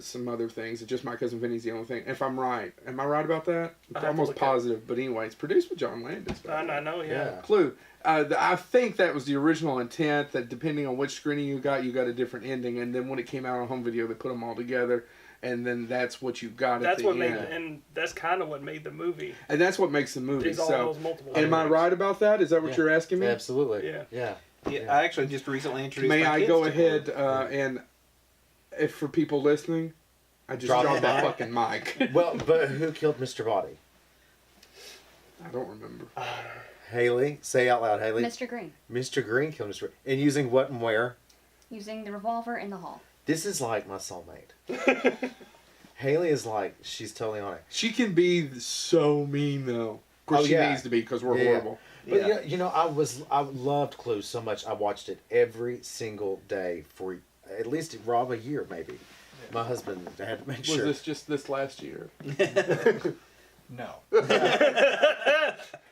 Speaker 1: some other things. Just My Cousin Vinny's the only thing. If I'm right. Am I right about that? I'm almost positive. But anyway, it's produced by John Landis.
Speaker 4: I know, yeah.
Speaker 1: Clue. I think that was the original intent, that depending on which screening you got a different ending. And then when it came out on home video, they put them all together. And then that's what you got at the end.
Speaker 4: And that's kind of what made the movie.
Speaker 1: And that's what makes the movie.
Speaker 4: All those multiple
Speaker 1: am I right about that? Is that what you're asking me?
Speaker 2: Absolutely.
Speaker 4: Yeah.
Speaker 3: I actually just recently introduced
Speaker 1: May
Speaker 3: my
Speaker 1: I
Speaker 3: kids
Speaker 1: go
Speaker 3: to
Speaker 1: ahead and, if for people listening, I just dropped that fucking mic.
Speaker 2: Well, but who killed Mr. Body?
Speaker 1: I don't remember.
Speaker 2: Haley, say out loud, Haley.
Speaker 5: Mr. Green.
Speaker 2: Mr. Green killed Mr. And using what and where?
Speaker 5: Using the revolver in the hall.
Speaker 2: This is like my soulmate. Haley is like, she's totally on it.
Speaker 1: She can be so mean, though. Of course, she needs to be because we're horrible.
Speaker 2: But I loved Clue so much. I watched it every single day for at least a year, maybe. My husband had to make sure.
Speaker 1: Was this just this last year?
Speaker 6: No.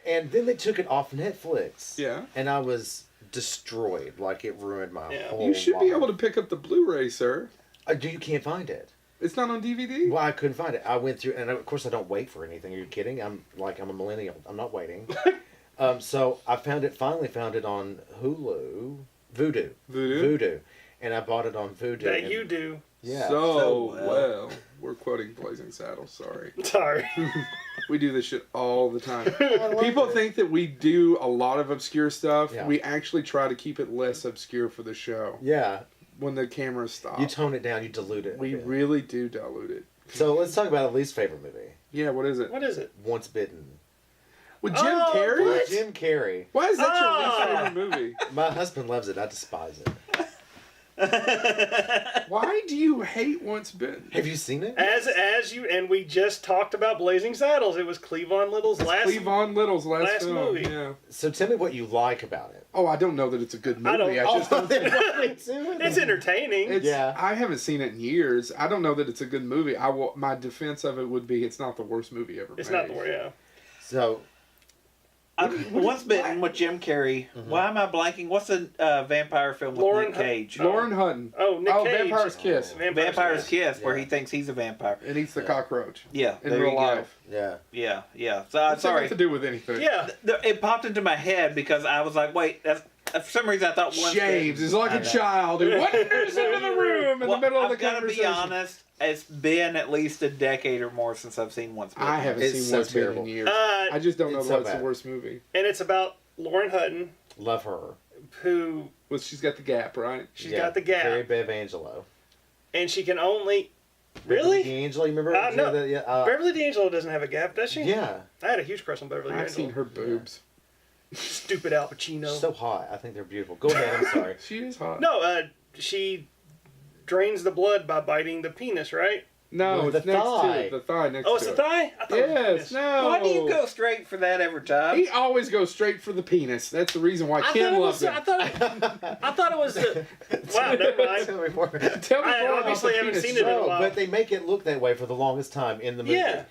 Speaker 2: And then they took it off Netflix.
Speaker 1: Yeah.
Speaker 2: And I was destroyed. Like, it ruined my whole
Speaker 1: You should
Speaker 2: life.
Speaker 1: be able to pick up the Blu-ray, sir.
Speaker 2: You can't find it.
Speaker 1: It's not on DVD?
Speaker 2: Well, I couldn't find it. I went through, and of course I don't wait for anything. Are you kidding? I'm a millennial. I'm not waiting. So I finally found it on Hulu. Voodoo. And I bought it on Voodoo.
Speaker 4: That you do.
Speaker 2: Yeah.
Speaker 1: So well. We're quoting Blazing Saddles, sorry.
Speaker 4: Sorry.
Speaker 1: We do this shit all the time. People think that we do a lot of obscure stuff.
Speaker 2: Yeah.
Speaker 1: We actually try to keep it less obscure for the show.
Speaker 2: Yeah.
Speaker 1: When the cameras stop.
Speaker 2: You tone it down, you dilute it.
Speaker 1: We really do dilute it.
Speaker 2: So let's talk about our least favorite movie.
Speaker 1: Yeah, what is it?
Speaker 4: What is it?
Speaker 2: Once Bitten.
Speaker 1: With Jim Carrey?
Speaker 2: With Jim Carrey.
Speaker 1: Why is that your least favorite movie?
Speaker 2: My husband loves it. I despise it.
Speaker 1: Why do you hate Once Bitten?
Speaker 2: Have you seen it?
Speaker 4: As you and we just talked about Blazing Saddles. It was Cleavon Little's last
Speaker 1: film.
Speaker 4: movie.
Speaker 1: Yeah.
Speaker 2: So tell me what you like about it.
Speaker 1: Oh, I don't know that it's a good movie.
Speaker 4: I
Speaker 1: just don't think
Speaker 4: it's entertaining.
Speaker 1: I haven't seen it in years. I don't know that it's a good movie. My defense of it would be it's not the worst movie ever made.
Speaker 4: It's not the worst, yeah.
Speaker 2: So
Speaker 3: Once Bitten with Jim Carrey. Why am I blanking? What's the vampire film with Nick Cage?
Speaker 1: Lauren Hutton.
Speaker 4: Oh, Nick Cage.
Speaker 1: Vampire's Kiss.
Speaker 3: Vampire's Kiss, where he thinks he's a vampire.
Speaker 1: And eats the cockroach.
Speaker 3: Yeah.
Speaker 1: In real life.
Speaker 2: Yeah.
Speaker 3: Yeah. So
Speaker 1: What's that
Speaker 3: sorry.
Speaker 1: got to do with anything?
Speaker 4: Yeah.
Speaker 3: It popped into my head because I was like, wait, for some reason I thought
Speaker 1: James is like a child who wanders into the room in the middle of the conversation.
Speaker 3: I've got to be honest, it's been at least a decade or more since I've seen Once Bitten.
Speaker 1: I haven't seen Once Bitten in years. I just don't know what's the worst movie.
Speaker 4: And it's about Lauren Hutton.
Speaker 2: Love her.
Speaker 4: Who...
Speaker 1: Well, she's got the gap, right?
Speaker 4: She's got the gap.
Speaker 2: Very Bev Angelo.
Speaker 4: And she can only... Really?
Speaker 2: Beverly D'Angelo, you remember?
Speaker 4: No.
Speaker 2: Yeah,
Speaker 4: Beverly D'Angelo doesn't have a gap, does she?
Speaker 2: yeah.
Speaker 4: I had a huge crush on Beverly
Speaker 1: I've
Speaker 4: D'Angelo.
Speaker 1: seen her boobs.
Speaker 4: Stupid Al Pacino.
Speaker 2: So hot. I think they're beautiful. Go ahead. I'm sorry.
Speaker 1: She is hot.
Speaker 4: No, she drains the blood by biting the penis, right?
Speaker 1: No,
Speaker 2: Well,
Speaker 1: it's
Speaker 2: the
Speaker 1: next
Speaker 2: thigh.
Speaker 1: to it. The thigh next
Speaker 4: Oh,
Speaker 1: to
Speaker 4: it's the
Speaker 1: it.
Speaker 4: thigh? I thought it was the
Speaker 1: Yes,
Speaker 4: penis.
Speaker 1: no.
Speaker 3: Why do you go straight for that every time?
Speaker 1: He always goes straight for the penis. That's the reason why Ken loves him.
Speaker 4: I thought it was the... Wow, never mind.
Speaker 2: Tell me more.
Speaker 1: Tell me
Speaker 4: I
Speaker 1: more about
Speaker 4: obviously
Speaker 1: the
Speaker 4: haven't
Speaker 1: penis
Speaker 4: seen it in a
Speaker 1: joke.
Speaker 4: while.
Speaker 2: But they make it look that way for the longest time in the movie.
Speaker 4: Yeah.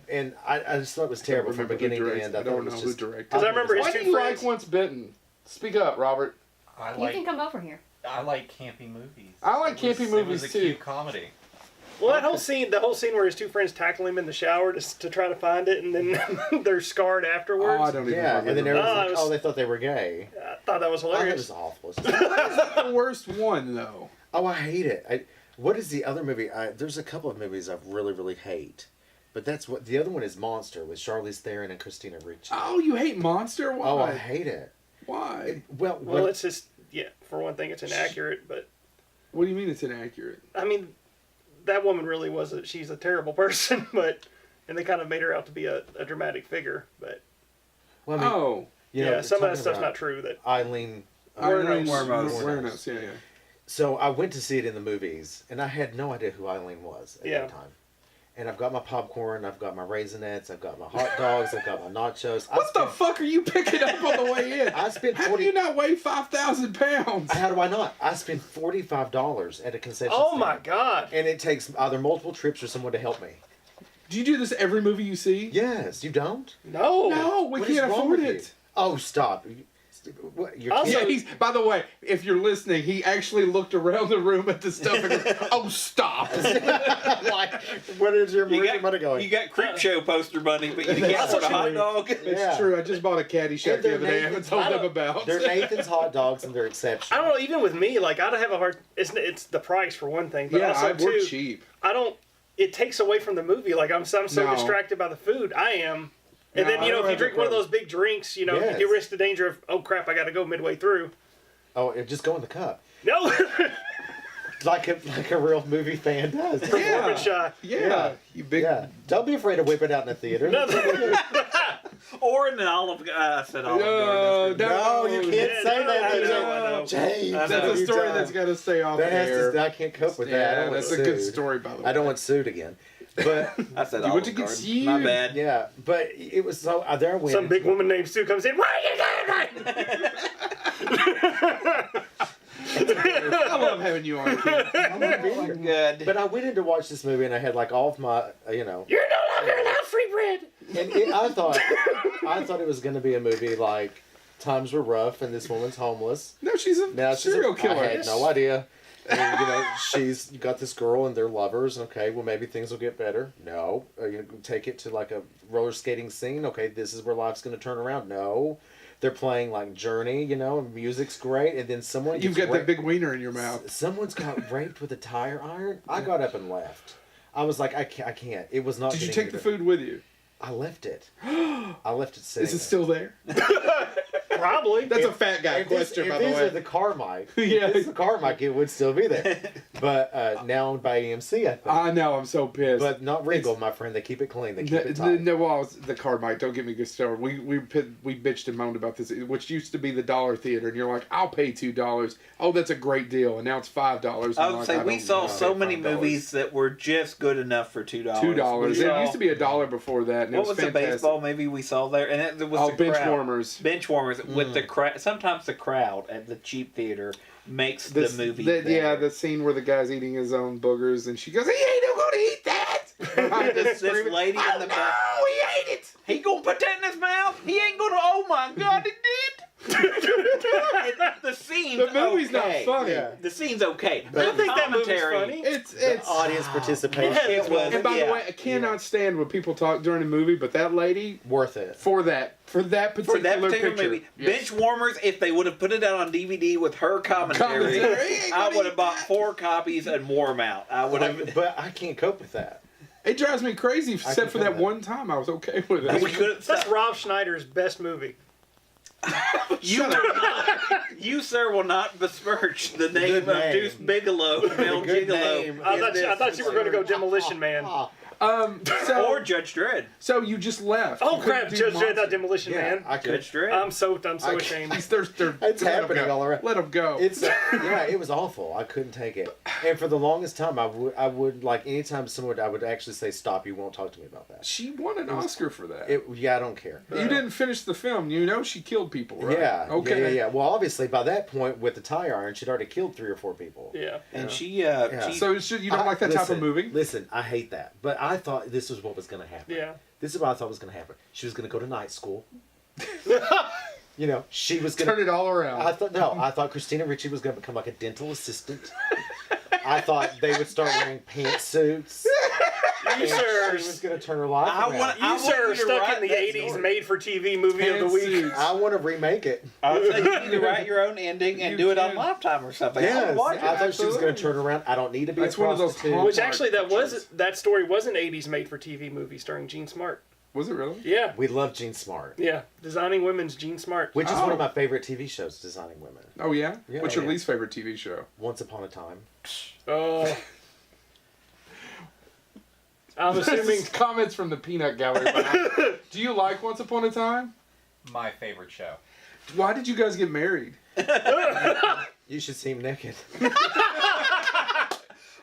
Speaker 2: And I just thought it was terrible from
Speaker 1: Remember who
Speaker 2: beginning to
Speaker 1: directed-
Speaker 2: end.
Speaker 1: I
Speaker 2: I thought
Speaker 1: don't
Speaker 2: it was
Speaker 1: know
Speaker 2: just,
Speaker 1: who directed.
Speaker 4: Because I remember his
Speaker 1: Why
Speaker 4: two
Speaker 1: do you
Speaker 4: friends...
Speaker 1: like Once Bitten? Speak up, Robert.
Speaker 6: I
Speaker 5: You can come over here.
Speaker 6: I like campy movies.
Speaker 1: I like campy
Speaker 6: It
Speaker 1: movies,
Speaker 6: was a
Speaker 1: too.
Speaker 6: cute comedy.
Speaker 4: Well, that whole scene, the whole scene where his two friends tackle him in the shower to try to find it, and then they're scarred afterwards.
Speaker 1: Oh, I don't even
Speaker 2: yeah, and then
Speaker 1: remember.
Speaker 2: everyone's
Speaker 4: No,
Speaker 2: like,
Speaker 4: it was-
Speaker 2: oh, they thought they were gay.
Speaker 4: I thought that was
Speaker 2: I thought it
Speaker 4: hilarious.
Speaker 2: was awful.
Speaker 1: The worst one, though.
Speaker 2: Oh, I hate it. What is the other movie? There's a couple of movies I really, really hate. But that's what the other one is. Monster with Charlize Theron and Christina Ricci.
Speaker 1: Oh, you hate Monster? Why?
Speaker 2: Oh, I hate it.
Speaker 1: Why?
Speaker 4: Well, it's just, yeah, for one thing, it's inaccurate, but,
Speaker 1: What do you mean it's inaccurate?
Speaker 4: I mean, that woman really she's a terrible person, and they kind of made her out to be a dramatic figure, but,
Speaker 2: well, I mean,
Speaker 1: Oh.
Speaker 2: you know,
Speaker 4: yeah, some of that
Speaker 2: talking
Speaker 4: stuff's
Speaker 2: about
Speaker 4: not true. That
Speaker 2: Eileen.
Speaker 1: Awareness, yeah.
Speaker 2: So I went to see it in the movies, and I had no idea who Eileen was at that time. And I've got my popcorn, I've got my Raisinets, I've got my hot dogs, I've got my nachos.
Speaker 1: What the fuck are you picking up on the way in?
Speaker 2: I spent
Speaker 1: How do you not weigh 5,000 pounds?
Speaker 2: How do I not? I spent $45 at a concession
Speaker 4: oh
Speaker 2: stand.
Speaker 4: my god!
Speaker 2: And it takes either multiple trips or someone to help me.
Speaker 1: Do you do this every movie you see?
Speaker 2: Yes, you don't?
Speaker 4: No,
Speaker 1: No, we
Speaker 2: What is
Speaker 1: can't
Speaker 2: wrong
Speaker 1: afford
Speaker 2: with you?
Speaker 1: it.
Speaker 2: Oh, stop. What, your
Speaker 4: Also-
Speaker 2: kid-
Speaker 1: Yeah, by the way, if you're listening, he actually looked around the room at the stuff and goes, oh, stop.
Speaker 2: like, where's your
Speaker 3: You got,
Speaker 2: money going?
Speaker 3: you got Creep Show poster money, but you can't afford a hot dog.
Speaker 1: It's
Speaker 2: Yeah.
Speaker 1: true. I just bought a Caddyshack
Speaker 2: And
Speaker 1: the
Speaker 2: they're
Speaker 1: other day. I haven't
Speaker 2: Nathan's
Speaker 1: told
Speaker 2: hot
Speaker 1: them
Speaker 2: dog-
Speaker 1: about.
Speaker 2: They're Nathan's hot dogs and they're exceptional.
Speaker 4: I don't know. Even with me, like I'd have a hard. It's the price for one thing, but
Speaker 1: Yeah,
Speaker 4: also
Speaker 1: we're
Speaker 4: too,
Speaker 1: cheap.
Speaker 4: I don't. It takes away from the movie. Like I'm so
Speaker 1: No.
Speaker 4: distracted by the food. I am. And
Speaker 1: No,
Speaker 4: then
Speaker 1: I
Speaker 4: you know,
Speaker 1: don't
Speaker 4: if you
Speaker 1: have
Speaker 4: drink
Speaker 1: that
Speaker 4: one of
Speaker 1: problem.
Speaker 4: those big drinks, you know,
Speaker 2: Yes.
Speaker 4: you risk the danger of oh crap, I got to go midway through.
Speaker 2: Oh, it just go in the cup.
Speaker 4: No,
Speaker 2: Like a real movie fan does.
Speaker 4: performance shot.
Speaker 1: Yeah. You big.
Speaker 2: Yeah. Don't be afraid to whip it out in the theater.
Speaker 4: No,
Speaker 3: Or in an Olive I said Olive
Speaker 1: No,
Speaker 3: Garden.
Speaker 2: No, you can't
Speaker 4: Yeah,
Speaker 2: say
Speaker 4: no,
Speaker 2: that.
Speaker 4: I
Speaker 2: James.
Speaker 4: know, I know.
Speaker 2: James,
Speaker 3: That's
Speaker 1: That's
Speaker 3: No,
Speaker 1: a
Speaker 2: you
Speaker 1: story
Speaker 2: don't.
Speaker 1: that's got to stay off
Speaker 2: That has
Speaker 1: air.
Speaker 2: to, I can't cope with that. I
Speaker 1: Yeah,
Speaker 2: don't
Speaker 1: that's
Speaker 2: want
Speaker 1: a good
Speaker 2: sued.
Speaker 1: story, by the way.
Speaker 2: I don't want sued again. But
Speaker 3: I said
Speaker 1: You
Speaker 3: Olive
Speaker 1: went to get
Speaker 3: Garden.
Speaker 1: sued.
Speaker 3: My bad.
Speaker 2: yeah, but it was so there I went.
Speaker 4: some big woman named Sue comes in. What are you doing?
Speaker 1: I love having you on, Ken.
Speaker 3: Oh, good.
Speaker 2: But I went in to watch this movie and I had like all of my,
Speaker 4: You're no longer allowed free bread.
Speaker 2: and I thought it was going to be a movie like times were rough and this woman's homeless.
Speaker 1: No, she's a
Speaker 2: Now she's
Speaker 1: serial killer.
Speaker 2: I had no idea. And, you know, she's got this girl and they're lovers. Okay, well maybe things will get better. No, you take it to like a roller skating scene. Okay, this is where life's going to turn around. No, they're playing like Journey. You know, and music's great. And then someone
Speaker 1: You've
Speaker 2: gets
Speaker 1: got that big wiener in your mouth.
Speaker 2: Someone's got raped with a tire iron. I got up and left. I was like, I can't. It was not.
Speaker 1: Did you
Speaker 2: getting
Speaker 1: take the
Speaker 2: me
Speaker 1: food with you?
Speaker 2: I left it. I left it sitting.
Speaker 1: Is it still there?
Speaker 4: Probably.
Speaker 1: That's a fat guy
Speaker 2: If this-
Speaker 1: question,
Speaker 2: if
Speaker 1: by the
Speaker 2: these
Speaker 1: way.
Speaker 2: are the Carmike,
Speaker 1: Yeah.
Speaker 2: if this is the Carmike, it would still be there. But now owned by EMC, I think.
Speaker 1: I know, I'm so pissed.
Speaker 2: But not Regal, my friend. They keep it clean. They keep it tight.
Speaker 1: No, well, the Carmike. Don't get me started. We bitched and moaned about this, which used to be the Dollar Theater, and you're like, I'll pay $2. Oh, that's a great deal, and now it's $5.
Speaker 3: I would say we saw so many movies that were just good enough for $2.
Speaker 1: $2.
Speaker 3: We
Speaker 1: It
Speaker 3: saw-
Speaker 1: used to be $1 before that, and it
Speaker 3: What
Speaker 1: was
Speaker 3: was the
Speaker 1: fantastic.
Speaker 3: baseball movie we saw there? And it was
Speaker 1: Oh,
Speaker 3: the crowd.
Speaker 1: Benchwarmers.
Speaker 3: Benchwarmers with the crowd. Sometimes the crowd at the cheap theater makes the movie.
Speaker 1: Yeah,
Speaker 3: better.
Speaker 1: the scene where the guy's eating his own boogers, and she goes, "He ain't gonna eat that." Behind us
Speaker 3: this
Speaker 1: screaming,
Speaker 3: lady
Speaker 1: "Oh,
Speaker 3: in the back.
Speaker 1: no, he ate it.
Speaker 3: He gonna put that in his mouth? He ain't gonna. Oh my God, he did. The scene's
Speaker 1: The movie's
Speaker 3: okay.
Speaker 1: not funny.
Speaker 2: Yeah.
Speaker 3: The scene's okay.
Speaker 2: But-
Speaker 3: The
Speaker 4: I think that movie's
Speaker 3: commentary-
Speaker 4: funny.
Speaker 1: It's
Speaker 2: Audience participation.
Speaker 4: Yeah,
Speaker 3: It was.
Speaker 1: And by
Speaker 3: yeah.
Speaker 1: the way, I cannot stand when people talk during a movie, but that lady
Speaker 2: Worth it.
Speaker 1: for that particular
Speaker 3: For that particular
Speaker 1: picture,
Speaker 3: movie,
Speaker 1: yes.
Speaker 3: Benchwarmers, if they would have put it out on DVD with her commentary,
Speaker 1: Commentary, he ain't
Speaker 3: I
Speaker 1: gonna
Speaker 3: would
Speaker 1: eat
Speaker 3: have bought
Speaker 1: that.
Speaker 3: 4 copies and wore them out. I would have.
Speaker 2: But I can't cope with that.
Speaker 1: It drives me crazy. Except
Speaker 2: can
Speaker 1: for
Speaker 2: feel
Speaker 1: that
Speaker 2: that.
Speaker 1: one time, I was okay with
Speaker 3: We
Speaker 1: it.
Speaker 3: could
Speaker 4: That's Rob Schneider's best movie.
Speaker 3: You, sir, will not besmirch the name
Speaker 2: Good
Speaker 3: of
Speaker 2: name.
Speaker 3: Deuce Bigelow, Mel
Speaker 2: Good
Speaker 3: Gigolo.
Speaker 2: name.
Speaker 4: I thought you were going to go Demolition Man.
Speaker 1: So,
Speaker 3: Or Judge Dredd.
Speaker 1: so you just left.
Speaker 4: Oh
Speaker 1: You
Speaker 4: crap!
Speaker 1: couldn't do
Speaker 4: Judge Dredd,
Speaker 1: monster-
Speaker 4: not Demolition
Speaker 2: Yeah,
Speaker 4: Man.
Speaker 2: I could.
Speaker 3: Judge Dredd.
Speaker 4: I'm so
Speaker 2: I
Speaker 4: ashamed.
Speaker 1: They're
Speaker 2: It's
Speaker 1: let 'em
Speaker 2: happening
Speaker 1: go.
Speaker 2: all around.
Speaker 1: Let them go.
Speaker 2: It's yeah, it was awful. I couldn't take it. And for the longest time, I would like anytime someone I would actually say stop. You won't talk to me about that.
Speaker 1: She won an Oscar for that.
Speaker 2: Yeah, I don't care.
Speaker 1: You didn't finish the film. You know she killed people, right?
Speaker 2: Yeah.
Speaker 1: Okay.
Speaker 2: Yeah. Well, obviously by that point with the tire iron, she'd already killed 3 or 4 people.
Speaker 4: Yeah.
Speaker 3: And she
Speaker 2: Yeah.
Speaker 1: So you don't like that type of movie?
Speaker 2: Listen, I hate that. But I thought this was what was going to happen.
Speaker 4: Yeah.
Speaker 2: This is what I thought was going to happen. She was going to go to night school. You know, she was going
Speaker 1: Turn it all around.
Speaker 2: I thought Christina Ricci was going to become like a dental assistant. I thought they would start wearing pantsuits.
Speaker 4: You sir,
Speaker 2: She was going to turn her life
Speaker 3: I
Speaker 2: around.
Speaker 3: want-
Speaker 4: you sir are
Speaker 3: you to
Speaker 4: stuck
Speaker 3: write
Speaker 4: in the
Speaker 3: that
Speaker 4: '80s
Speaker 3: story.
Speaker 4: made-for-TV movie of the week.
Speaker 1: Pantsuits.
Speaker 2: I want to remake it.
Speaker 3: I was saying you need to write your own ending and
Speaker 1: You
Speaker 3: do it on
Speaker 1: can.
Speaker 3: Lifetime or something. I
Speaker 2: Yes,
Speaker 3: wanna watch it.
Speaker 2: I thought she was going to
Speaker 1: Absolutely.
Speaker 2: turn around. I don't need to be
Speaker 1: That's
Speaker 2: a
Speaker 1: one of those
Speaker 2: prostitute.
Speaker 4: Which actually,
Speaker 1: pictures.
Speaker 4: that story was an '80s made-for-TV movie starring Jean Smart.
Speaker 1: Was it really?
Speaker 4: Yeah.
Speaker 2: We love Jean Smart,
Speaker 4: Yeah. Designing Women's Jean Smart.
Speaker 2: which is one
Speaker 1: Oh.
Speaker 2: of my favorite TV shows, Designing Women.
Speaker 1: Oh yeah.
Speaker 2: Yeah,
Speaker 1: What's your
Speaker 2: yeah.
Speaker 1: least favorite TV show?
Speaker 2: Once Upon a Time.
Speaker 4: I'm
Speaker 1: This
Speaker 4: assuming.
Speaker 1: is comments from the Peanut Gallery. Do you like Once Upon a Time?
Speaker 6: My favorite show.
Speaker 1: Why did you guys get married?
Speaker 2: You should see him naked.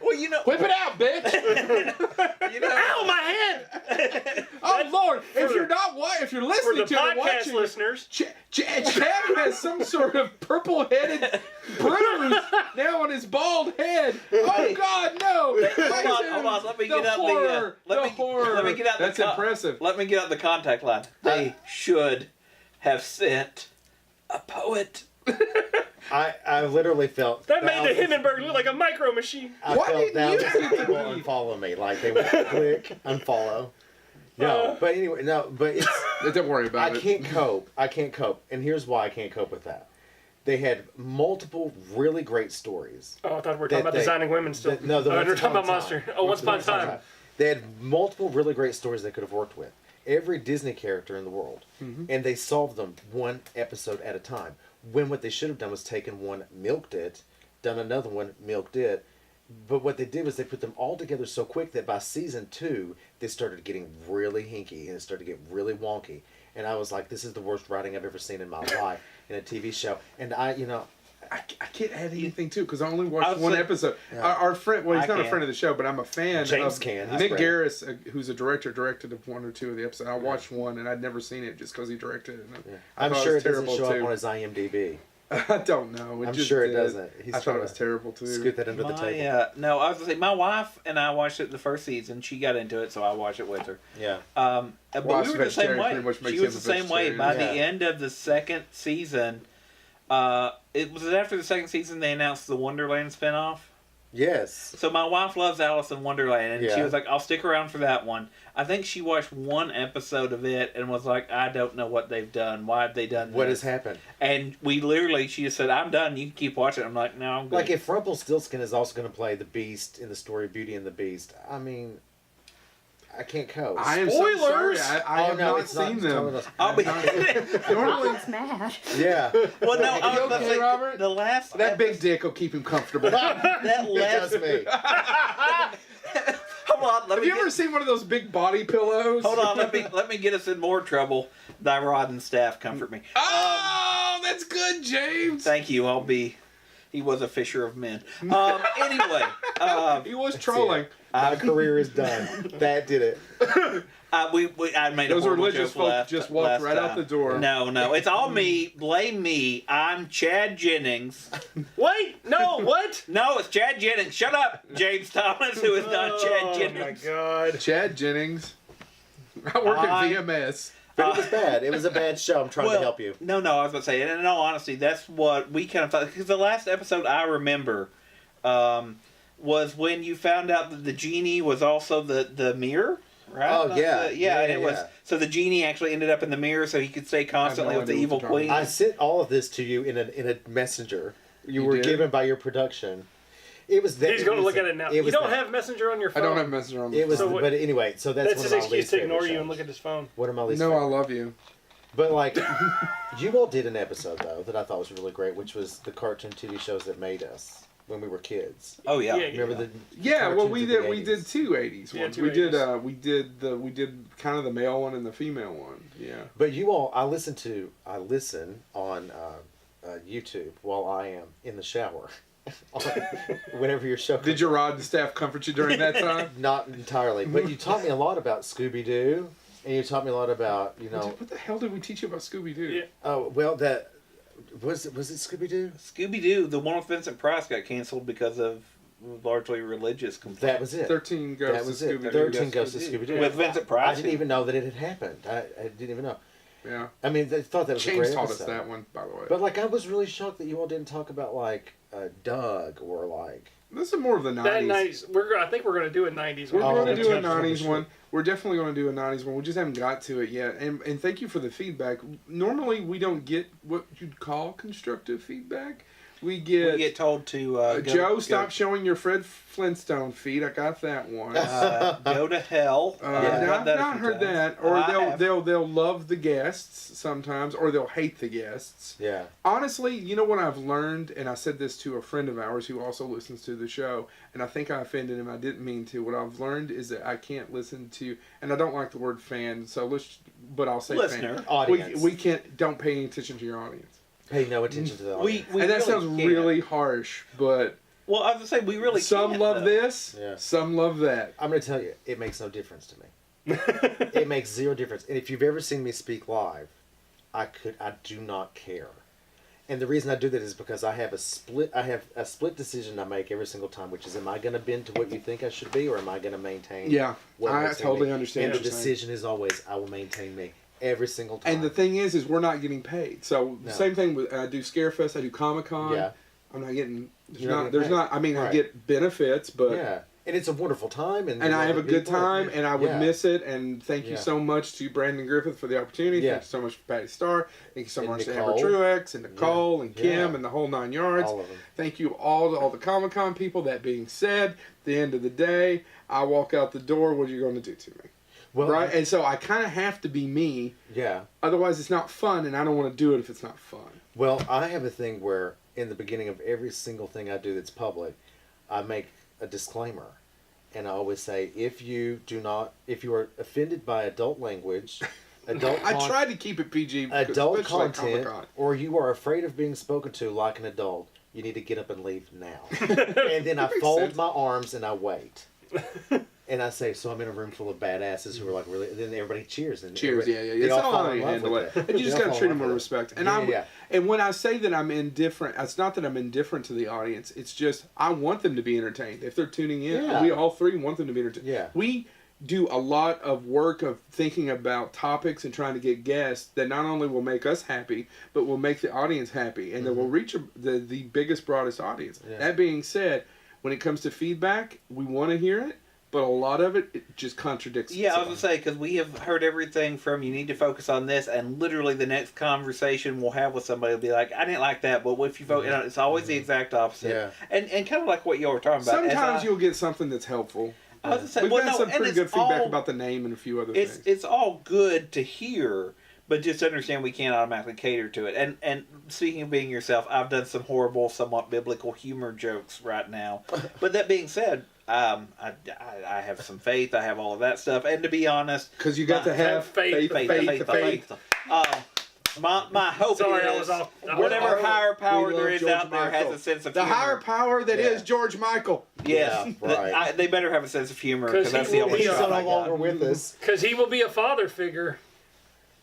Speaker 3: Well, you know,
Speaker 1: Whip it out, bitch!
Speaker 3: you know,
Speaker 4: Ow, my head!
Speaker 1: Oh Lord! If
Speaker 4: the-
Speaker 1: you're not if you're
Speaker 4: For
Speaker 1: listening
Speaker 4: the
Speaker 1: to it or
Speaker 4: podcast
Speaker 1: watching,
Speaker 4: listeners,
Speaker 1: Chad has some sort of purple-headed bruise now on his bald head. Oh God, no!
Speaker 3: hold on. Let me get out
Speaker 1: horror,
Speaker 3: the
Speaker 1: horror.
Speaker 3: Let me get out
Speaker 1: That's
Speaker 3: the
Speaker 1: impressive.
Speaker 3: Let me get out the contact line. They should have sent a poet.
Speaker 2: I literally felt
Speaker 4: that made the
Speaker 2: thousands-
Speaker 4: Hindenburg look like a micro machine.
Speaker 2: I
Speaker 1: Why
Speaker 2: felt
Speaker 1: didn't you
Speaker 2: thousands of
Speaker 1: get to
Speaker 2: people
Speaker 1: be-
Speaker 2: unfollow me. Like they would click, unfollow. No, but anyway, but it's
Speaker 1: Don't worry about
Speaker 2: I
Speaker 1: it.
Speaker 2: can't cope. I can't cope, and here's why I can't cope with that. They had multiple really great stories.
Speaker 4: Oh, I thought we were
Speaker 2: That
Speaker 4: talking about
Speaker 2: they-
Speaker 4: Designing Women still.
Speaker 2: that- no, the
Speaker 4: we're
Speaker 2: Once
Speaker 4: talking
Speaker 2: Upon
Speaker 4: about
Speaker 2: a Time.
Speaker 4: Monster. Oh, Once Upon a Time.
Speaker 2: They had multiple really great stories they could have worked with. Every Disney character in the world, and they solved them one episode at a time. When what they should have done was taken one, milked it, done another one, milked it. But what they did was they put them all together so quick that by season 2, they started getting really hinky and it started to get really wonky. And I was like, this is the worst writing I've ever seen in my life in a TV show. And I
Speaker 1: can't add anything too because I only
Speaker 3: I
Speaker 1: watched
Speaker 3: was
Speaker 1: one
Speaker 3: like-
Speaker 1: episode.
Speaker 2: Yeah.
Speaker 1: Our friend, well, he's
Speaker 3: I
Speaker 1: not a
Speaker 3: can.
Speaker 1: friend of the show, but I'm a fan.
Speaker 2: James
Speaker 1: of
Speaker 2: can. He's
Speaker 1: Nick
Speaker 2: great.
Speaker 1: Garris, who's a director, directed 1 or 2 of the episodes. I watched one and I'd never seen it just because he directed it. And I
Speaker 2: I'm
Speaker 1: thought
Speaker 2: sure
Speaker 1: was
Speaker 2: it doesn't
Speaker 1: terrible,
Speaker 2: show
Speaker 1: too.
Speaker 2: up on his IMDb.
Speaker 1: I don't know.
Speaker 2: I'm
Speaker 1: just
Speaker 2: sure it
Speaker 1: did.
Speaker 2: doesn't. He's
Speaker 1: I thought
Speaker 2: trying
Speaker 1: it was
Speaker 2: to
Speaker 1: terrible too.
Speaker 2: Scoot that under the table.
Speaker 3: No, I was gonna say my wife and I watched it the first season. She got into it, so I watched it with her.
Speaker 2: Yeah.
Speaker 3: But
Speaker 1: Wife's
Speaker 3: we were the same
Speaker 1: vegetarian
Speaker 3: way.
Speaker 1: pretty much makes
Speaker 3: She was
Speaker 1: him
Speaker 3: the
Speaker 1: a
Speaker 3: same way. By the
Speaker 2: vegetarian.
Speaker 3: end of the second season, it was after the second season they announced the Wonderland spinoff.
Speaker 2: Yes.
Speaker 3: So my wife loves Alice in Wonderland, and she
Speaker 2: Yeah.
Speaker 3: was like, "I'll stick around for that one." I think she watched one episode of it and was like, "I don't know what they've done. Why have they done
Speaker 2: What
Speaker 3: this?"
Speaker 2: has happened?
Speaker 3: And we literally, she just said, "I'm done. You can keep watching." I'm like, "No, I'm good."
Speaker 2: Like if Rumpelstiltskin is also going to play the Beast in the story Beauty and the Beast, I mean, I can't cope.
Speaker 1: I am so sorry.
Speaker 4: Spoilers!
Speaker 1: I have not seen them.
Speaker 3: I'll be.
Speaker 1: Normally,
Speaker 5: It's mad.
Speaker 2: Yeah.
Speaker 3: Well, no, I
Speaker 1: You
Speaker 3: was about to
Speaker 1: okay,
Speaker 3: say,
Speaker 1: Robert?
Speaker 3: the last
Speaker 1: that big dick will keep him comfortable.
Speaker 3: that
Speaker 2: It
Speaker 3: last.
Speaker 2: does me.
Speaker 3: Hold on, let
Speaker 1: Have
Speaker 3: me.
Speaker 1: you ever seen one of those big body pillows?
Speaker 3: Hold on, let me get us in more trouble. Thy rod and staff comfort me.
Speaker 1: Oh, that's good, James.
Speaker 3: Thank you. I'll be. He was a fisher of men. Anyway,
Speaker 1: He was trolling.
Speaker 2: My career is done. That did it.
Speaker 3: I made a
Speaker 1: Those
Speaker 3: horrible
Speaker 1: religious
Speaker 3: joke
Speaker 1: folk just walked
Speaker 3: last
Speaker 1: right out
Speaker 3: time.
Speaker 1: the door.
Speaker 3: No, it's all me. Blame me. I'm Chad Jennings.
Speaker 4: Wait, no, what?
Speaker 3: No, it's Chad Jennings. Shut up, James Thomas, who is not Chad
Speaker 4: Oh my
Speaker 3: Jennings.
Speaker 4: god.
Speaker 1: Chad Jennings. I work at VMS.
Speaker 2: But it was bad. It was a bad show. I'm trying to help you.
Speaker 3: No, I was about to say, and in all honesty, that's what we kind of thought. Because the last episode I remember was when you found out that the genie was also the mirror, right?
Speaker 2: Oh, yeah.
Speaker 3: Yeah, and it was.
Speaker 2: Yeah.
Speaker 3: So the genie actually ended up in the mirror so he could stay constantly
Speaker 1: no
Speaker 3: with the
Speaker 1: idea what
Speaker 3: evil
Speaker 1: you're talking
Speaker 3: queen.
Speaker 2: I sent all of this to you in a messenger. You were
Speaker 1: did?
Speaker 2: given by your production. It was that.
Speaker 4: He's going to look at it now.
Speaker 2: It
Speaker 4: You
Speaker 2: was
Speaker 4: don't
Speaker 2: that.
Speaker 4: have Messenger on your
Speaker 1: I
Speaker 4: phone.
Speaker 1: don't have Messenger on my
Speaker 2: It was,
Speaker 4: So what-
Speaker 2: but anyway, so that's
Speaker 4: That's
Speaker 2: one
Speaker 4: his
Speaker 2: of my
Speaker 4: excuse
Speaker 2: least
Speaker 4: to
Speaker 2: favorite
Speaker 4: ignore you
Speaker 2: shows.
Speaker 4: and look at his phone.
Speaker 2: One of my least.
Speaker 1: No, I
Speaker 2: favorite.
Speaker 1: love you.
Speaker 2: But like, you all did an episode though that I thought was really great, which was the cartoon TV shows that made us when we were kids.
Speaker 3: Oh yeah.
Speaker 4: Yeah,
Speaker 2: Remember the
Speaker 1: Yeah, well,
Speaker 2: cartoons
Speaker 1: we
Speaker 2: of the
Speaker 1: did. We
Speaker 2: 80s?
Speaker 1: did 2 80s
Speaker 4: Yeah,
Speaker 1: ones.
Speaker 4: 2
Speaker 1: We did.
Speaker 4: 80s.
Speaker 1: We did kind of the male one and the female one. Yeah.
Speaker 2: But you all, I listen on YouTube while I am in the shower. Whenever your show.
Speaker 1: Did your rod and staff comfort you during that time?
Speaker 2: Not entirely, but you taught me a lot about Scooby Doo, and you taught me a lot about
Speaker 1: What the hell did we teach you about Scooby Doo?
Speaker 4: Yeah.
Speaker 2: Oh well, that was it Scooby Doo?
Speaker 3: Scooby Doo, the one with Vincent Price, got canceled because of largely religious complaints.
Speaker 2: That was it.
Speaker 1: 13 Ghosts
Speaker 2: That was
Speaker 1: of
Speaker 2: it.
Speaker 1: Scooby Doo.
Speaker 2: 13 Ghosts of Scooby Doo.
Speaker 3: With Vincent Price.
Speaker 2: I didn't even know that it had happened. I didn't even know.
Speaker 1: Yeah.
Speaker 2: I mean, I thought that was a
Speaker 1: James
Speaker 2: great
Speaker 1: taught
Speaker 2: episode.
Speaker 1: us that one, by the way.
Speaker 2: But like, I was really shocked that you all didn't talk about like Doug or like.
Speaker 1: This is more of the 90s.
Speaker 4: That 90s. I think we're going to do a 90s
Speaker 1: We're
Speaker 4: one.
Speaker 1: going to do a
Speaker 2: that's
Speaker 1: 90s
Speaker 2: right.
Speaker 1: one. We're definitely going to do a 90s one. We just haven't got to it yet. And thank you for the feedback. Normally, we don't get what you'd call constructive feedback. We get
Speaker 3: told to
Speaker 1: Joe, stop showing your Fred Flintstone feet. I got that one.
Speaker 3: go to hell.
Speaker 1: I've not heard that. Or
Speaker 3: I have.
Speaker 1: they'll love the guests sometimes, or they'll hate the guests.
Speaker 2: Yeah.
Speaker 1: Honestly, you know what I've learned, and I said this to a friend of ours who also listens to the show, and I think I offended him. I didn't mean to. What I've learned is that I can't listen to, and I don't like the word fan, but I'll say
Speaker 3: Listener.
Speaker 1: fan.
Speaker 2: Audience.
Speaker 1: We can't. Don't pay any attention to your audience.
Speaker 2: Pay no attention to the audience.
Speaker 3: We
Speaker 1: and that
Speaker 3: really
Speaker 1: sounds
Speaker 3: can't.
Speaker 1: really harsh, but
Speaker 3: Well, I was gonna say we really
Speaker 1: some
Speaker 3: can't,
Speaker 1: love
Speaker 3: though.
Speaker 1: this,
Speaker 2: Yeah.
Speaker 1: some love that.
Speaker 2: I'm going to tell you, it makes no difference to me. It makes zero difference. And if you've ever seen me speak live, I do not care. And the reason I do that is because I have a split decision I make every single time, which is, am I going to bend to what you think I should be, or am I going to maintain?
Speaker 1: Yeah,
Speaker 2: what
Speaker 1: I
Speaker 2: makes me
Speaker 1: totally
Speaker 2: me?
Speaker 1: understand
Speaker 2: And
Speaker 1: what
Speaker 2: the
Speaker 1: you're saying.
Speaker 2: decision is always, I will maintain me every single time.
Speaker 1: And the thing is we're not getting paid. So
Speaker 2: No.
Speaker 1: same thing with I do ScareFest, I do Comic-Con.
Speaker 2: Yeah.
Speaker 1: I'm not getting.
Speaker 2: You're not getting paid.
Speaker 1: I mean, I
Speaker 2: Right.
Speaker 1: get benefits, but
Speaker 2: yeah, and it's a wonderful time, and
Speaker 1: I have a good
Speaker 2: people,
Speaker 1: time, and I would
Speaker 2: yeah.
Speaker 1: miss it. And thank you
Speaker 2: Yeah.
Speaker 1: so much to Brandon Griffith for the opportunity.
Speaker 2: Yeah.
Speaker 1: Thank you so much for Patty Starr. Thank you so
Speaker 2: And
Speaker 1: much
Speaker 2: Nicole.
Speaker 1: to Amber Truex and Nicole and Kim
Speaker 2: Yeah.
Speaker 1: and the whole 9 yards.
Speaker 2: All of them.
Speaker 1: Thank you all the Comic-Con people. That being said, at the end of the day, I walk out the door. What are you going to do to me?
Speaker 2: Well,
Speaker 1: Right? And so I kind of have to be me.
Speaker 2: yeah.
Speaker 1: Otherwise, it's not fun, and I don't want to do it if it's not fun.
Speaker 2: Well, I have a thing where in the beginning of every single thing I do that's public, I make a disclaimer. And I always say, if you are offended by adult language,
Speaker 1: I tried to keep it PG.
Speaker 2: adult
Speaker 1: especially at
Speaker 2: content,
Speaker 1: Comic-Con.
Speaker 2: or you are afraid of being spoken to like an adult, you need to get up and leave now. And then I
Speaker 1: Makes
Speaker 2: fold
Speaker 1: sense.
Speaker 2: my arms and I wait. And I say, so I'm in a room full of badasses who are like really. Then everybody cheers. And
Speaker 1: Cheers,
Speaker 2: everybody-
Speaker 1: yeah.
Speaker 2: they
Speaker 1: It's
Speaker 2: all
Speaker 1: all
Speaker 2: fall
Speaker 1: how
Speaker 2: in
Speaker 1: you
Speaker 2: love
Speaker 1: handle
Speaker 2: with
Speaker 1: it. And you just
Speaker 2: They
Speaker 1: got
Speaker 2: all
Speaker 1: to
Speaker 2: fall
Speaker 1: treat
Speaker 2: in
Speaker 1: them with
Speaker 2: love
Speaker 1: respect. And
Speaker 2: Yeah.
Speaker 1: and when I say that I'm indifferent, it's not that I'm indifferent to the audience. It's just I want them to be entertained. If they're tuning in,
Speaker 2: Yeah.
Speaker 1: we all three want them to be entertained.
Speaker 2: Yeah.
Speaker 1: We do a lot of work of thinking about topics and trying to get guests that not only will make us happy, but will make the audience happy, and that will reach the biggest, broadest audience.
Speaker 2: Mm-hmm. Yeah.
Speaker 1: That being said, when it comes to feedback, we want to hear it, but a lot of it just contradicts
Speaker 3: Yeah, I
Speaker 1: itself.
Speaker 3: was gonna say because we have heard everything from you need to focus on this, and literally the next conversation we'll have with somebody will be like, I didn't like that, but if you vote, it's always the exact opposite.
Speaker 2: Yeah.
Speaker 3: And kind of like what you were talking about.
Speaker 1: Sometimes you'll get something that's helpful.
Speaker 3: I was gonna say,
Speaker 1: We've
Speaker 3: well,
Speaker 1: had
Speaker 3: no,
Speaker 1: some
Speaker 3: and
Speaker 1: pretty
Speaker 3: it's
Speaker 1: good feedback
Speaker 3: all-
Speaker 1: about the name and a few other
Speaker 3: It's
Speaker 1: things.
Speaker 3: it's all good to hear, but just understand we can't automatically cater to it. And speaking of being yourself, I've done some horrible, somewhat biblical humor jokes right now. But that being said, I have some faith. I have all of that stuff. And to be honest,
Speaker 1: Because you got to have faith.
Speaker 3: My hope
Speaker 4: Sorry, I
Speaker 3: is
Speaker 4: was off.
Speaker 3: whatever higher power
Speaker 1: We
Speaker 3: there
Speaker 1: love
Speaker 3: is
Speaker 1: George
Speaker 3: out there has
Speaker 1: Michael.
Speaker 3: a sense of
Speaker 1: The
Speaker 3: humor.
Speaker 1: higher power that
Speaker 2: Yeah.
Speaker 1: is George Michael.
Speaker 3: Yes,
Speaker 2: Yeah, right.
Speaker 3: they better have a sense of humor
Speaker 4: 'Cause
Speaker 3: because that's
Speaker 4: he
Speaker 3: the
Speaker 4: will
Speaker 3: only
Speaker 4: be
Speaker 2: He's
Speaker 3: shot
Speaker 2: no
Speaker 3: I got.
Speaker 2: longer with us.
Speaker 4: Because he will be a father figure.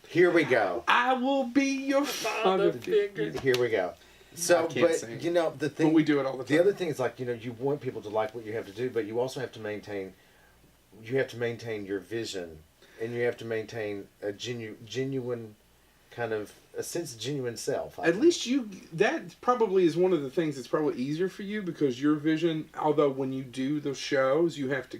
Speaker 2: Here we go.
Speaker 1: I will be your
Speaker 4: Father
Speaker 1: father.
Speaker 4: figure.
Speaker 2: Here we go. So,
Speaker 1: I can't
Speaker 2: but
Speaker 1: sing.
Speaker 2: you know the thing.
Speaker 1: But we do it all the time.
Speaker 2: The other thing is like you want people to like what you have to do, but you also have to maintain. You have to maintain your vision, and you have to maintain a genuine kind of a sense of genuine self. I
Speaker 1: At
Speaker 2: think.
Speaker 1: least that probably is one of the things that's probably easier for you because your vision, although when you do the shows, you have to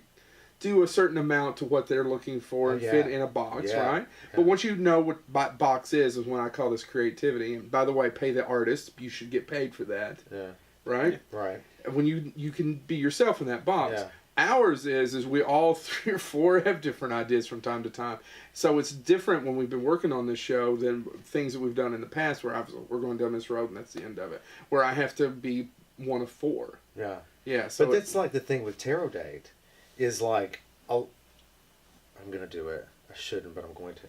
Speaker 1: do a certain amount to what they're looking for and
Speaker 2: Yeah.
Speaker 1: fit in a box,
Speaker 2: Yeah.
Speaker 1: right? But once you know what box is when I call this creativity. And by the way, pay the artist. You should get paid for that,
Speaker 2: Yeah.
Speaker 1: right?
Speaker 2: Right.
Speaker 1: When you can be yourself in that box.
Speaker 2: Yeah.
Speaker 1: Ours is we all 3 or 4 have different ideas from time to time. So it's different when we've been working on this show than things that we've done in the past where we're going down this road and that's the end of it. Where I have to be one of 4.
Speaker 2: Yeah.
Speaker 1: Yeah. So
Speaker 2: But that's like the thing with Tarot Date is like, I'm going to do it. I shouldn't, but I'm going to.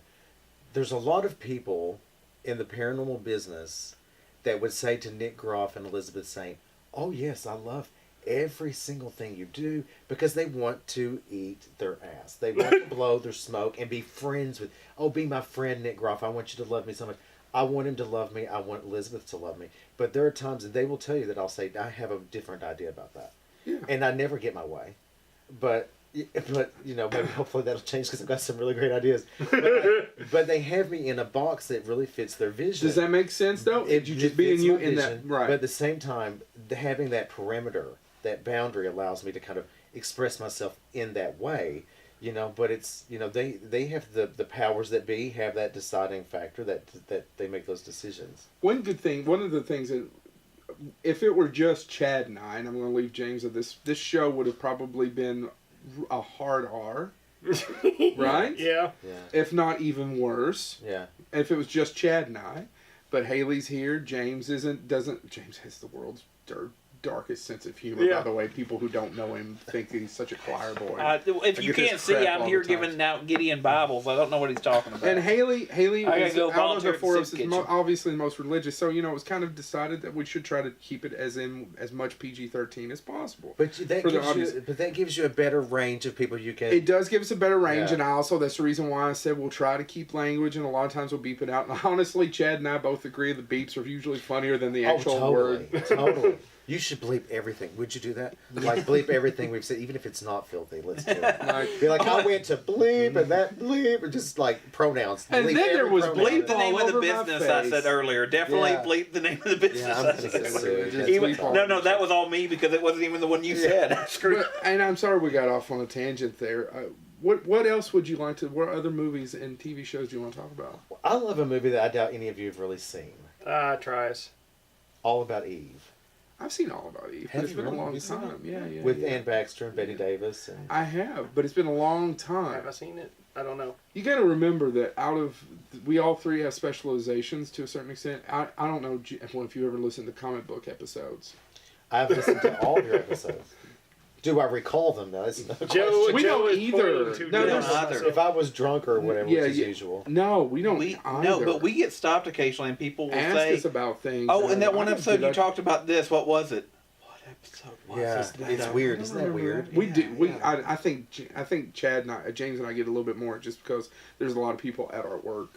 Speaker 2: There's a lot of people in the paranormal business that would say to Nick Groff and Elizabeth Saint, oh yes, I love every single thing you do, because they want to eat their ass. They want to blow their smoke and be friends with, be my friend Nick Groff. I want you to love me so much. I want him to love me. I want Elizabeth to love me. But there are times, and they will tell you that I'll say, I have a different idea about that.
Speaker 1: Yeah.
Speaker 2: And I never get my way. But maybe hopefully that'll change because I've got some really great ideas. But they have me in a box that really fits their vision.
Speaker 1: Does that make sense though?
Speaker 2: It
Speaker 1: You
Speaker 2: just
Speaker 1: just being
Speaker 2: fits
Speaker 1: you
Speaker 2: my
Speaker 1: in that,
Speaker 2: vision,
Speaker 1: right?
Speaker 2: But at the same time, having that perimeter, that boundary allows me to kind of express myself in that way. But it's they have the powers that be have that deciding factor that they make those decisions.
Speaker 1: One of the things that, if it were just Chad and I'm going to leave James of this show would have probably been a hard R, right?
Speaker 4: Yeah.
Speaker 2: Yeah.
Speaker 1: If not even worse.
Speaker 2: Yeah.
Speaker 1: If it was just Chad and but Haley's here. James has the world's darkest sense of humor.
Speaker 4: Yeah.
Speaker 1: By the way, people who don't know him think he's such a choir boy.
Speaker 3: If
Speaker 1: I
Speaker 3: you
Speaker 1: get this
Speaker 3: can't see,
Speaker 1: crap
Speaker 3: I'm
Speaker 1: all
Speaker 3: here
Speaker 1: the time.
Speaker 3: giving out Gideon Bibles. I don't know what he's talking about.
Speaker 1: And Haley
Speaker 3: I
Speaker 1: is
Speaker 3: gotta go
Speaker 1: out of
Speaker 3: volunteer
Speaker 1: the
Speaker 3: at
Speaker 1: 4
Speaker 3: the
Speaker 1: of us
Speaker 3: soup
Speaker 1: is
Speaker 3: kitchen.
Speaker 1: obviously the most religious. So it was kind of decided that we should try to keep it as much PG-13 as possible.
Speaker 2: But that
Speaker 1: For the
Speaker 2: gives you a better range of people you can.
Speaker 1: It does give us a better range,
Speaker 2: Yeah.
Speaker 1: and that's the reason why I said we'll try to keep language, and a lot of times we'll beep it out. And honestly, Chad and I both agree the beeps are usually funnier than the actual word.
Speaker 2: Totally. You should bleep everything. Would you do that? Like bleep everything we've said, even if it's not filthy. Let's do it. Be like, I went to bleep and that bleep, and just like pronouns.
Speaker 1: And
Speaker 2: Bleep
Speaker 1: then there
Speaker 2: every
Speaker 1: was
Speaker 2: pronoun.
Speaker 1: bleep
Speaker 3: the name
Speaker 1: all
Speaker 3: of the
Speaker 1: over my
Speaker 3: business I
Speaker 1: face.
Speaker 3: said earlier. Definitely
Speaker 2: Yeah.
Speaker 3: bleep the name of the business.
Speaker 2: Yeah, I'm
Speaker 3: I
Speaker 2: gonna
Speaker 3: said
Speaker 2: get
Speaker 3: earlier.
Speaker 2: sued.
Speaker 3: No, that was all me because it wasn't even the one you said.
Speaker 1: And I'm sorry we got off on a tangent there. What else would you like to? What other movies and TV shows do you want to talk about?
Speaker 2: I love a movie that I doubt any of you have really seen.
Speaker 4: Tries.
Speaker 2: All About Eve.
Speaker 1: I've seen All About Eve, but
Speaker 2: Have
Speaker 1: it's
Speaker 2: you
Speaker 1: been a
Speaker 2: really?
Speaker 1: long
Speaker 2: You seen
Speaker 1: time. Yeah.
Speaker 2: With
Speaker 1: yeah.
Speaker 2: Ann Baxter and Betty Davis. And
Speaker 1: I have, but it's been a long time.
Speaker 4: Have I seen it? I don't know.
Speaker 1: You got to remember that we all 3 have specializations to a certain extent. I don't know if you ever listened to comic book episodes.
Speaker 2: I've listened to all of your episodes. Do I recall them, though? That's no
Speaker 4: Joe,
Speaker 2: question.
Speaker 1: We
Speaker 4: Joe
Speaker 1: don't
Speaker 4: is
Speaker 1: either.
Speaker 4: pointing to
Speaker 1: No,
Speaker 4: Joe.
Speaker 3: there's-
Speaker 2: If I was drunk or whatever,
Speaker 1: Yeah,
Speaker 2: which is
Speaker 1: yeah.
Speaker 2: usual.
Speaker 1: No, we don't.
Speaker 3: No, but we get stopped occasionally, and people will
Speaker 1: ask
Speaker 3: say,
Speaker 1: us about things.
Speaker 3: "Oh, in that one
Speaker 1: I
Speaker 3: episode you
Speaker 1: did-
Speaker 3: talked about this. What was it? What episode was
Speaker 2: Yeah,
Speaker 3: this?"
Speaker 2: it's weird. Isn't that weird?
Speaker 1: We
Speaker 3: Yeah,
Speaker 1: do.
Speaker 3: yeah.
Speaker 1: I think Chad and James and I get a little bit more just because there's a lot of people at our work,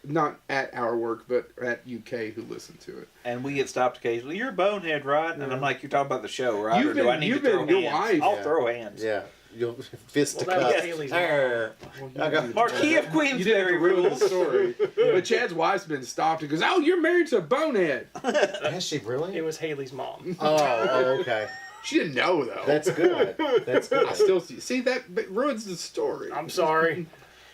Speaker 1: not at our work, but at UK who listen to it.
Speaker 3: And we get stopped occasionally. You're Bonehead, right? And I'm like, "You're talking about the show, right?
Speaker 1: You've
Speaker 3: or do I
Speaker 1: been-
Speaker 3: need
Speaker 1: you've
Speaker 3: to throw
Speaker 1: been- your
Speaker 3: hands?
Speaker 1: wife-
Speaker 3: I'll
Speaker 2: Yeah.
Speaker 3: throw hands."
Speaker 2: Yeah. You'll fist
Speaker 4: Well, that was
Speaker 2: cuff.
Speaker 4: Haley's
Speaker 2: Arr. I got-
Speaker 3: Marquis of
Speaker 1: You
Speaker 3: Queensberry
Speaker 1: didn't ruin the
Speaker 3: rules.
Speaker 1: story. But Chad's wife's been stopped and goes, "Oh, you're married to Bonehead."
Speaker 2: Has she really?
Speaker 4: It was Haley's mom.
Speaker 2: Oh, okay.
Speaker 1: She didn't know though.
Speaker 2: That's good. That's good.
Speaker 1: I still see that ruins the story.
Speaker 4: I'm sorry.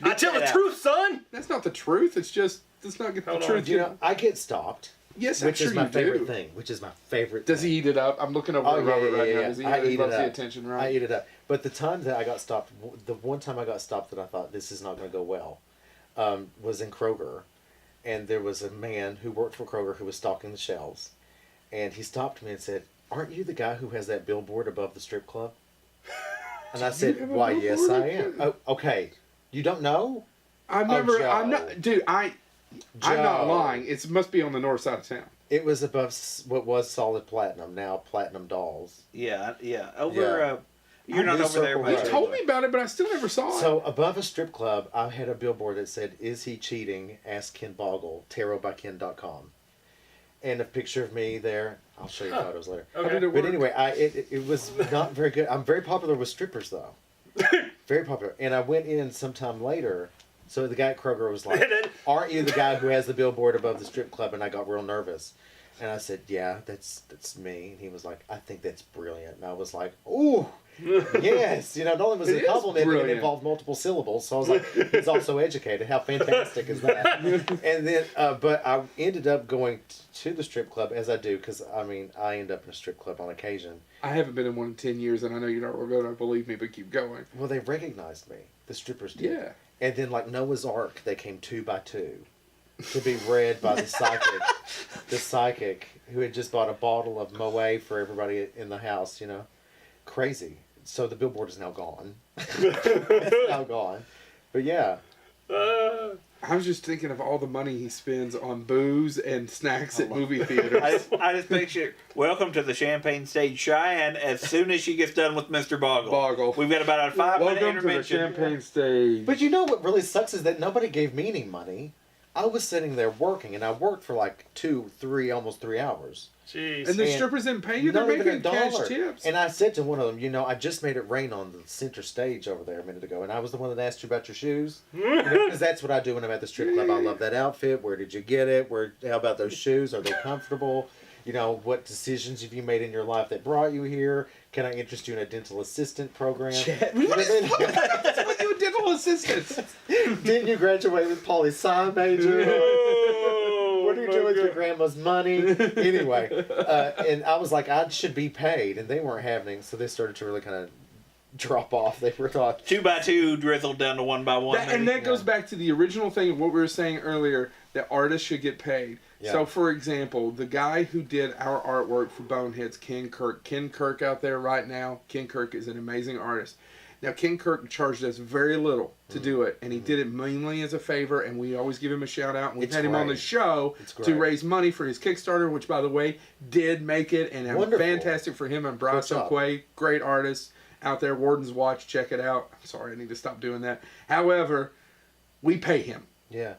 Speaker 4: I tell the
Speaker 3: that out.
Speaker 4: truth, son.
Speaker 1: That's not the truth. It's just let's not get the
Speaker 4: Hold on.
Speaker 1: truth.
Speaker 2: You know, I get stopped,
Speaker 1: Yes, I'm
Speaker 2: which
Speaker 1: sure
Speaker 2: is my
Speaker 1: you
Speaker 2: favorite
Speaker 1: do.
Speaker 2: thing. Which is my favorite.
Speaker 1: Does
Speaker 2: thing.
Speaker 1: he eat it up? I'm looking over
Speaker 2: Oh,
Speaker 1: at
Speaker 2: yeah,
Speaker 1: Robert
Speaker 2: yeah,
Speaker 1: right
Speaker 2: yeah,
Speaker 1: now.
Speaker 2: yeah.
Speaker 1: Does he
Speaker 2: I
Speaker 1: eat
Speaker 2: eat
Speaker 1: it loves
Speaker 2: it
Speaker 1: the
Speaker 2: up.
Speaker 1: attention,
Speaker 2: I
Speaker 1: right?
Speaker 2: eat it up. But the time that I got stopped, the one time I got stopped that I thought this is not going to go well, was in Kroger, and there was a man who worked for Kroger who was stocking the shelves, and he stopped me and said, "Aren't you the guy who has that billboard above the strip club?" And I
Speaker 1: have
Speaker 2: said,
Speaker 1: a
Speaker 2: "Why, yes,
Speaker 1: billboard?
Speaker 2: I am." Oh, okay, you don't know?
Speaker 1: I've
Speaker 2: Oh,
Speaker 1: never.
Speaker 2: Joe.
Speaker 1: I'm not, dude. I'm not
Speaker 2: Joe.
Speaker 1: lying. It must be on the north side of town.
Speaker 2: It was above what was Solid Platinum, now Platinum Dolls.
Speaker 3: Yeah. Over.
Speaker 2: Yeah.
Speaker 3: You're not
Speaker 2: New
Speaker 3: over there.
Speaker 2: Circle
Speaker 3: much.
Speaker 1: You
Speaker 2: Road.
Speaker 1: told me about it, but I still never saw it.
Speaker 2: So above a strip club, I had a billboard that said, "Is he cheating? Ask Ken Boggle, tarotbyken.com." And a picture of me there. I'll show you photos later.
Speaker 1: How did
Speaker 4: Okay.
Speaker 1: it work?
Speaker 2: But anyway, it was not very good. I'm very popular with strippers, though. Very popular. And I went in sometime later. So the guy at Kroger was like, "Aren't you the guy who has the billboard above the strip club?" And I got real nervous. And I said, yeah, that's me. And he was like, I think that's brilliant. And I was like, ooh, yes. Not only was it a compliment, but it involved multiple syllables. So I was like, he's also educated. How fantastic is that? And then, but I ended up going to the strip club, as I do, because, I end up in a strip club on occasion.
Speaker 1: I haven't been in one in 10 years, and I know you're not going to believe me, but keep going.
Speaker 2: Well, they recognized me. The strippers did.
Speaker 1: Yeah.
Speaker 2: And then, like Noah's Ark, they came 2 by 2 to be read by the psychic. The psychic who had just bought a bottle of Moet for everybody in the house, Crazy. So the billboard is now gone. It's now gone. But yeah.
Speaker 1: I was just thinking of all the money he spends on booze and snacks at movie theaters.
Speaker 3: I just picture, welcome to the Champagne Stage Cheyenne as soon as she gets done with Mr. Boggle. We've got about a 5-minute
Speaker 1: Welcome
Speaker 3: intervention.
Speaker 1: to the Champagne Stage.
Speaker 2: But what really sucks is that nobody gave me any money. I was sitting there working, and I worked for like 2, 3, almost 3 hours.
Speaker 4: Jeez.
Speaker 1: And the strippers didn't pay you? They're
Speaker 2: Not even
Speaker 1: making
Speaker 2: $1.
Speaker 1: cash tips.
Speaker 2: And I said to one of them, I just made it rain on the center stage over there a minute ago, and I was the one that asked you about your shoes. Because that's what I do when I'm at the strip club. I love that outfit. Where did you get it? How about those shoes? Are they comfortable? What decisions have you made in your life that brought you here? Can I interest you in a dental assistant program?
Speaker 1: What's with you dental assistants?
Speaker 2: Didn't you graduate with poli-sci major? What are you doing with your grandma's money? Anyway, and I was like, I should be paid, and they weren't happening, so they started to really kind of drop off. They were taught
Speaker 3: 2 by 2 drizzled down to 1 by 1.
Speaker 1: And that goes back to the original thing of what we were saying earlier, that artists should get paid.
Speaker 2: Yeah.
Speaker 1: So, for example, the guy who did our artwork for Bonehead's Ken Kirk out there right now, Ken Kirk is an amazing artist. Now, Ken Kirk charged us very little to do it, and he did it mainly as a favor, and we always give him a shout out. And we've had him on the show to raise money for his Kickstarter, which, by the way, did make it, and fantastic for him and Bryce O'Quay, great artists out there. Warden's Watch, check it out. I'm sorry, I need to stop doing that. However, we pay him.
Speaker 2: Yeah.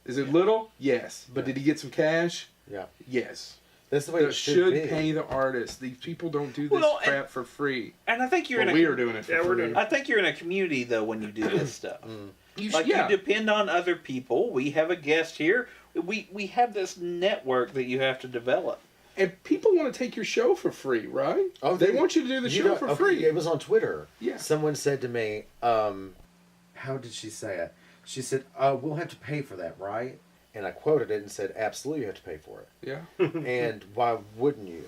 Speaker 1: Is it little? Yes. But did he get some cash?
Speaker 2: Yeah.
Speaker 1: Yes.
Speaker 2: That's the way it should be.
Speaker 1: Pay the artist. These people don't do this crap for free.
Speaker 3: And I think
Speaker 1: we are doing it for free.
Speaker 3: I think you're in a community, though, when you do this stuff. You
Speaker 1: you
Speaker 3: depend on other people. We have a guest here. We have this network that you have to develop.
Speaker 1: And people want to take your show for free, right?
Speaker 2: Oh,
Speaker 1: they want you to do the show for free.
Speaker 2: It was on Twitter.
Speaker 1: Yeah.
Speaker 2: Someone said to me, how did she say it? She said, we'll have to pay for that, right? And I quoted it and said, absolutely you have to pay for it.
Speaker 1: Yeah.
Speaker 2: And why wouldn't you?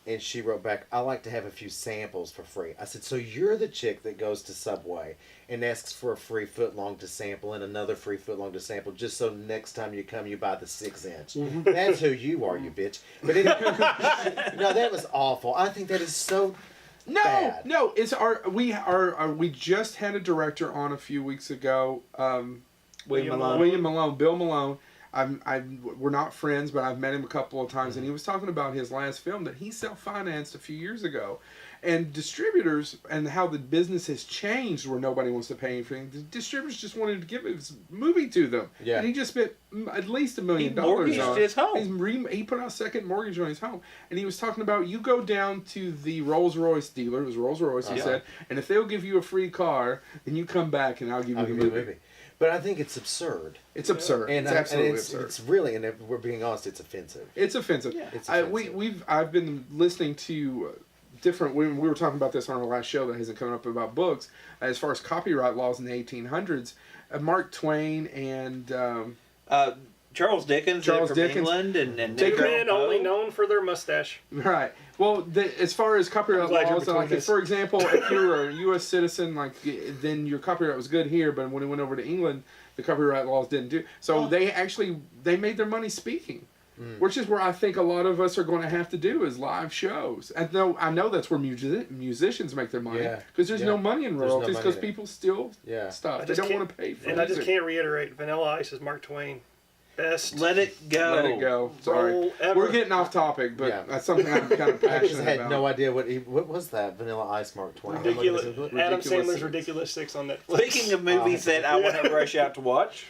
Speaker 2: And she wrote back, I like to have a few samples for free. I said, so you're the chick that goes to Subway and asks for a free footlong to sample and another free footlong to sample just so next time you come you buy the 6-inch. That's who you are, you bitch. But anyway, no, that was awful. I think that is so bad.
Speaker 1: No, it's we just had a director on a few weeks ago, Bill Malone. We're not friends, but I've met him a couple of times, and he was talking about his last film that he self-financed a few years ago. And distributors and how the business has changed where nobody wants to pay anything. The distributors just wanted to give his movie to them. Yeah. And he just spent at least $1 million
Speaker 3: on it. He mortgaged his home.
Speaker 1: He put out a second mortgage on his home. And he was talking about, you go down to the Rolls-Royce dealer, it was Rolls-Royce, he said, and if they'll give you a free car, then you come back and I'll give you the movie.
Speaker 2: But I think it's absurd.
Speaker 1: It's absurd.
Speaker 2: And
Speaker 1: it's absolutely absurd.
Speaker 2: It's really, and if we're being honest, it's offensive.
Speaker 1: It's offensive.
Speaker 2: Yeah. It's offensive.
Speaker 1: I've been listening to different. We were talking about this on our last show that hasn't come up about books. As far as copyright laws in the 1800s, Mark Twain and
Speaker 3: Charles Dickens England and
Speaker 4: two men only known for their mustache.
Speaker 1: Right. Well, as far as copyright laws, like for example, if you were a U.S. citizen, then your copyright was good here, but when it went over to England, the copyright laws didn't do. So they made their money speaking, which is where I think a lot of us are going to have to do is live shows. And I know that's where musicians make their money because there's no money in royalties because people steal stuff. They don't want to pay for it.
Speaker 4: And I just can't reiterate, Vanilla Ice is Mark Twain. Best.
Speaker 3: Let it go.
Speaker 1: Let it go. Sorry. We're getting off topic, but that's something I'm kind of passionate about.
Speaker 2: I had no idea what was that Vanilla Ice Mark Twain.
Speaker 4: Adam Sandler's Ridiculous 6 on Netflix.
Speaker 3: Speaking of movies that I want to rush out to watch.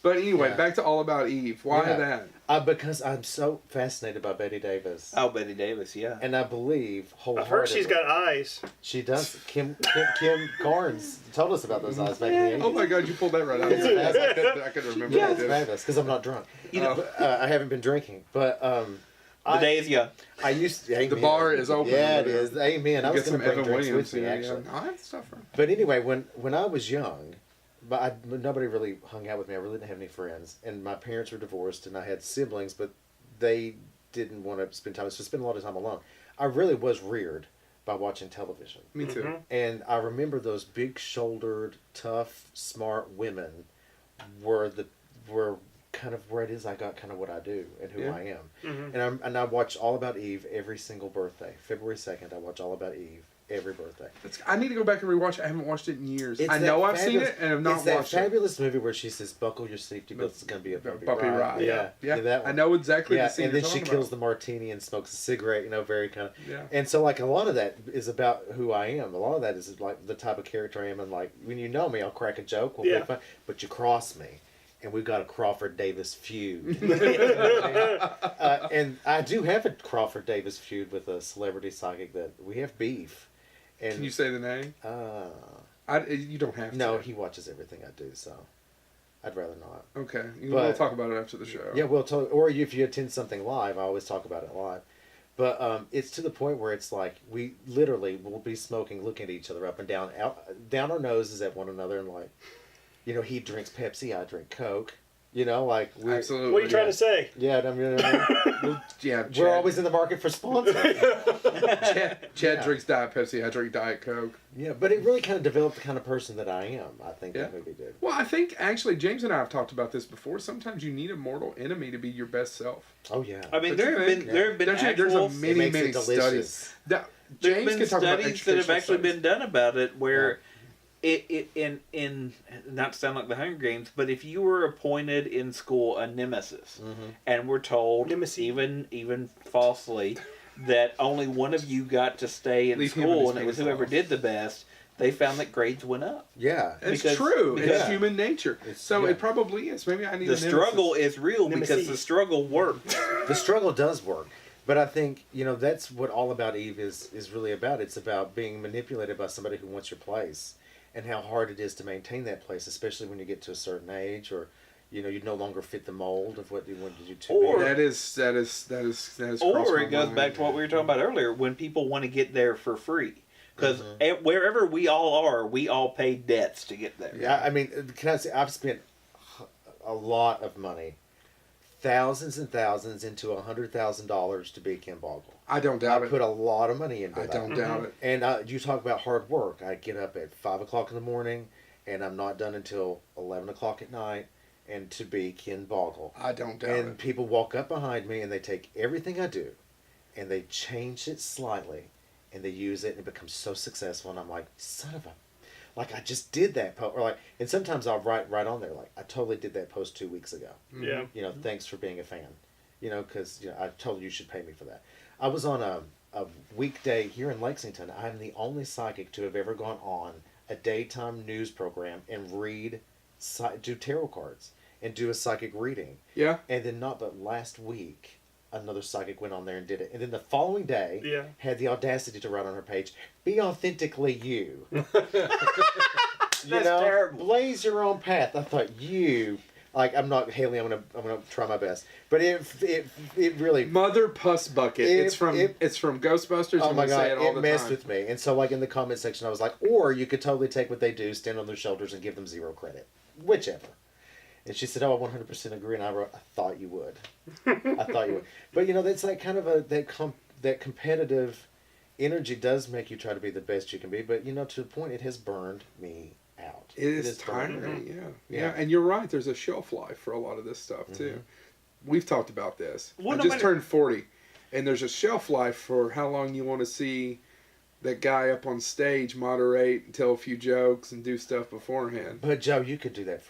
Speaker 1: But anyway, back to All About Eve. Why that?
Speaker 2: Because I'm so fascinated by Betty Davis.
Speaker 3: Oh, Betty Davis, yeah.
Speaker 2: And I believe wholeheartedly.
Speaker 4: I've heard she's got eyes.
Speaker 2: She does. Kim Carnes told us about those eyes back in the 80s.
Speaker 1: Oh my God, you pulled that right out of your ass. I could remember that.
Speaker 2: It's fabulous because I'm not drunk. I haven't been drinking. But
Speaker 3: The day is young.
Speaker 2: I used to,
Speaker 1: The bar is open.
Speaker 2: Yeah,
Speaker 1: over
Speaker 2: it
Speaker 1: there.
Speaker 2: is. Amen. I was
Speaker 1: Get
Speaker 2: going
Speaker 1: some
Speaker 2: to bring
Speaker 1: Evan
Speaker 2: drinks
Speaker 1: Williams
Speaker 2: with me,
Speaker 1: here,
Speaker 2: actually.
Speaker 1: Yeah. I have stuff for him.
Speaker 2: But anyway, when I was young, nobody really hung out with me. I really didn't have any friends, and my parents were divorced, and I had siblings, but they didn't want to spend time. So I spent a lot of time alone. I really was reared by watching television,
Speaker 1: Me too.
Speaker 2: and I remember those big-shouldered, tough, smart women were kind of where it is I got kind of what I do and who I am. And I watch All About Eve every single birthday. February 2nd, I watch All About Eve every birthday.
Speaker 1: I need to go back and rewatch it. I haven't watched it in years.
Speaker 2: It's
Speaker 1: I know
Speaker 2: that
Speaker 1: I've seen it and have not
Speaker 2: it's that
Speaker 1: watched it.
Speaker 2: fabulous movie where she says, "Buckle your safety belts. It's going to be a bumpy ride."
Speaker 1: Yeah.
Speaker 2: That one.
Speaker 1: I know exactly
Speaker 2: Yeah,
Speaker 1: the scene
Speaker 2: and then
Speaker 1: you're
Speaker 2: she
Speaker 1: talking
Speaker 2: kills
Speaker 1: about.
Speaker 2: the martini and smokes a cigarette. Very kind of.
Speaker 1: Yeah.
Speaker 2: And so, like, a lot of that is about who I am. A lot of that is like the type of character I am, and like when you know me, I'll crack a joke. We'll make fun. But you cross me, and we've got a Crawford Davis feud. And I do have a Crawford Davis feud with a celebrity psychic that we have beef. And,
Speaker 1: Can you say the name? You don't have to.
Speaker 2: No, he watches everything I do, so I'd rather not.
Speaker 1: Okay.
Speaker 2: But-
Speaker 1: We'll talk about it after the show.
Speaker 2: Yeah, we'll talk. Or if you attend something live, I always talk about it live. But it's to the point where it's like we literally will be smoking, looking at each other up and down, down our noses at one another, and like, he drinks Pepsi, I drink Coke. Like we're
Speaker 1: Absolutely.
Speaker 4: What are you trying to say?
Speaker 2: yeah. I mean,
Speaker 1: Well, yeah,
Speaker 2: we're always in the market for sponsors.
Speaker 1: Chad
Speaker 2: Yeah.
Speaker 1: drinks Diet Pepsi. I drink Diet Coke.
Speaker 2: Yeah, but it really kind of developed the kind of person that I am. I think that movie did.
Speaker 1: Well, I think actually James and I have talked about this before. Sometimes you need a mortal enemy to be your best self.
Speaker 2: Oh yeah.
Speaker 3: I mean,
Speaker 1: Don't
Speaker 3: there
Speaker 1: you
Speaker 3: have
Speaker 1: think?
Speaker 3: been there have been
Speaker 1: Don't you-
Speaker 3: actual
Speaker 1: there's a
Speaker 2: It
Speaker 1: many
Speaker 2: makes it
Speaker 1: many
Speaker 2: delicious.
Speaker 1: studies. That,
Speaker 3: there
Speaker 1: James
Speaker 3: have
Speaker 1: can
Speaker 3: been
Speaker 1: talk about
Speaker 3: studies that have
Speaker 1: educational
Speaker 3: actually
Speaker 1: studies.
Speaker 3: been done about it where it in not to sound like the Hunger Games, but if you were appointed in school a nemesis and were told
Speaker 4: Nemesis.
Speaker 3: even falsely that only one of you got to stay in
Speaker 1: Leave him and
Speaker 3: school
Speaker 1: his
Speaker 3: and it was
Speaker 1: penis
Speaker 3: whoever
Speaker 1: off.
Speaker 3: did the best, they found that grades went up.
Speaker 2: Yeah.
Speaker 1: It's
Speaker 3: Because-
Speaker 1: true.
Speaker 3: because-
Speaker 1: It's human nature. So
Speaker 2: yeah.
Speaker 1: it probably is. Maybe I need
Speaker 3: The
Speaker 1: a nemesis.
Speaker 3: struggle is real because
Speaker 4: Nemesis.
Speaker 3: the struggle works.
Speaker 2: The struggle does work, but I think that's what All About Eve is really about. It's about being manipulated by somebody who wants your place, and how hard it is to maintain that place, especially when you get to a certain age, or you no longer fit the mold of what you wanted you to
Speaker 3: Or-
Speaker 2: be.
Speaker 1: That is crossed
Speaker 3: Or
Speaker 1: my
Speaker 3: it goes
Speaker 1: mind.
Speaker 3: back to what we were talking about earlier, when people want to get there for free. Because wherever we all are, we all pay debts to get there.
Speaker 2: Yeah, I mean, can I say I've spent a lot of money, thousands and thousands, into $100,000 to be Ken Boggle.
Speaker 1: I don't
Speaker 2: I
Speaker 1: doubt it.
Speaker 2: put a lot of money into
Speaker 1: I
Speaker 2: that.
Speaker 1: don't doubt it.
Speaker 2: And you talk about hard work. I get up at 5 o'clock in the morning, and I'm not done until 11 o'clock at night, and to be Ken Boggle.
Speaker 1: I don't doubt
Speaker 2: And
Speaker 1: it.
Speaker 2: people walk up behind me, and they take everything I do, and they change it slightly, and they use it, and it becomes so successful. And I'm like, son of a... Like, I just did that post. Or like, and sometimes I'll write right on there, like, I totally did that post 2 weeks ago.
Speaker 4: Yeah.
Speaker 2: Thanks for being a fan. Because I told you should pay me for that. I was on a weekday here in Lexington. I'm the only psychic to have ever gone on a daytime news program and do tarot cards and do a psychic reading.
Speaker 1: Yeah.
Speaker 2: And then not but last week, another psychic went on there and did it. And then the following day, had the audacity to write on her page, "Be authentically you."
Speaker 3: That's terrible.
Speaker 2: Blaze your own path. I thought I'm not Haley. I'm gonna try my best, but it really.
Speaker 1: Mother Puss Bucket. It's from Ghostbusters.
Speaker 2: Oh
Speaker 1: and
Speaker 2: my
Speaker 1: we say
Speaker 2: god,
Speaker 1: it all
Speaker 2: it
Speaker 1: the
Speaker 2: messed
Speaker 1: time.
Speaker 2: with me. And so, like in the comment section, I was like, or you could totally take what they do, stand on their shoulders, and give them 0 credit, whichever. And she said, "Oh, I 100% agree." And I wrote, "I thought you would. I thought you would." But that's like kind of that competitive energy does make you try to be the best you can be. But to the point, it has burned me out.
Speaker 1: It is
Speaker 2: burned me out.
Speaker 1: tiring, yeah. And you're right. There's a shelf life for a lot of this stuff too. We've talked about this.
Speaker 3: Well,
Speaker 1: I
Speaker 3: no
Speaker 1: just
Speaker 3: matter-
Speaker 1: turned 40, and there's a shelf life for how long you want to see that guy up on stage moderate and tell a few jokes and do stuff beforehand.
Speaker 2: But Joe, you could do that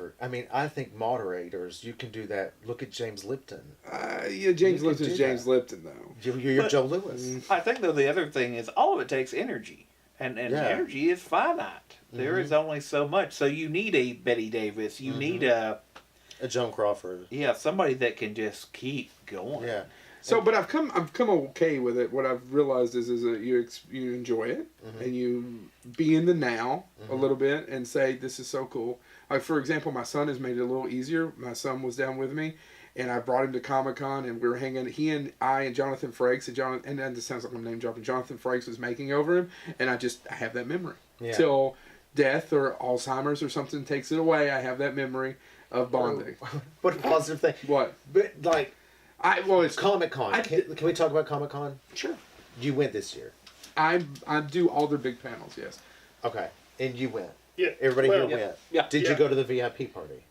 Speaker 2: I think moderators, you can do that. Look at James Lipton.
Speaker 1: Yeah, James
Speaker 2: You could
Speaker 1: Lipton's
Speaker 2: do
Speaker 1: James
Speaker 2: that.
Speaker 1: Lipton though.
Speaker 2: You're
Speaker 3: But-
Speaker 2: Joe Lewis.
Speaker 3: I think, though, the other thing is all of it takes energy. And
Speaker 2: Yeah.
Speaker 3: energy is finite. There is only so much. So you need a Betty Davis. You need
Speaker 2: A Joan Crawford.
Speaker 3: somebody that can just keep going.
Speaker 2: Yeah.
Speaker 1: So, but I've come okay with it. What I've realized is that you enjoy it and you be in the now a little bit and say, this is so cool. Like, for example, my son has made it a little easier. My son was down with me, and I brought him to Comic-Con, and we were hanging. He and I and Jonathan Frakes, and this sounds like I'm name dropping. Jonathan Frakes was making over him, and I have that memory till death or Alzheimer's or something takes it away. I have that memory of bonding.
Speaker 2: What a positive thing.
Speaker 1: What?
Speaker 2: But like,
Speaker 1: it's
Speaker 2: Comic-Con. Can we talk about Comic-Con?
Speaker 1: Sure.
Speaker 2: You went this year.
Speaker 1: I do all their big panels. Yes.
Speaker 2: Okay, and you went.
Speaker 4: Yeah.
Speaker 2: Everybody here went.
Speaker 3: Yeah.
Speaker 2: Did you go to the VIP party?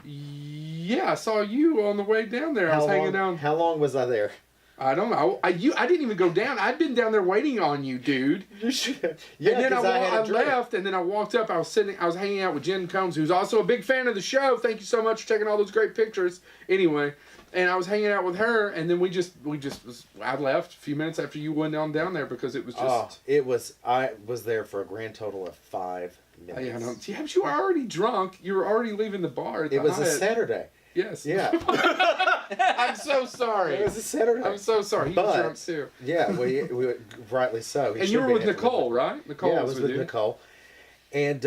Speaker 1: Yeah, I saw you on the way down there. I was hanging out.
Speaker 2: How long was I there?
Speaker 1: I don't know. I didn't even go down. I'd been down there waiting on you, dude.
Speaker 2: You should have. Yeah,
Speaker 1: and then I
Speaker 2: drink.
Speaker 1: left, and then I walked up. I was hanging out with Jen Combs, who's also a big fan of the show. Thank you so much for taking all those great pictures. Anyway, and I was hanging out with her, and then I left a few minutes after you went down there because it was just.
Speaker 2: I was there for a grand total of 5 minutes.
Speaker 1: Yeah, but you were already drunk. You were already leaving the bar.
Speaker 2: It was a Saturday.
Speaker 1: Yes.
Speaker 2: Yeah.
Speaker 1: I'm so sorry.
Speaker 2: It was a Saturday.
Speaker 1: I'm so sorry. He was drunk too.
Speaker 2: Yeah, we rightly so.
Speaker 1: And you were with Nicole, right? Nicole
Speaker 2: I was with
Speaker 1: you.
Speaker 2: Nicole. And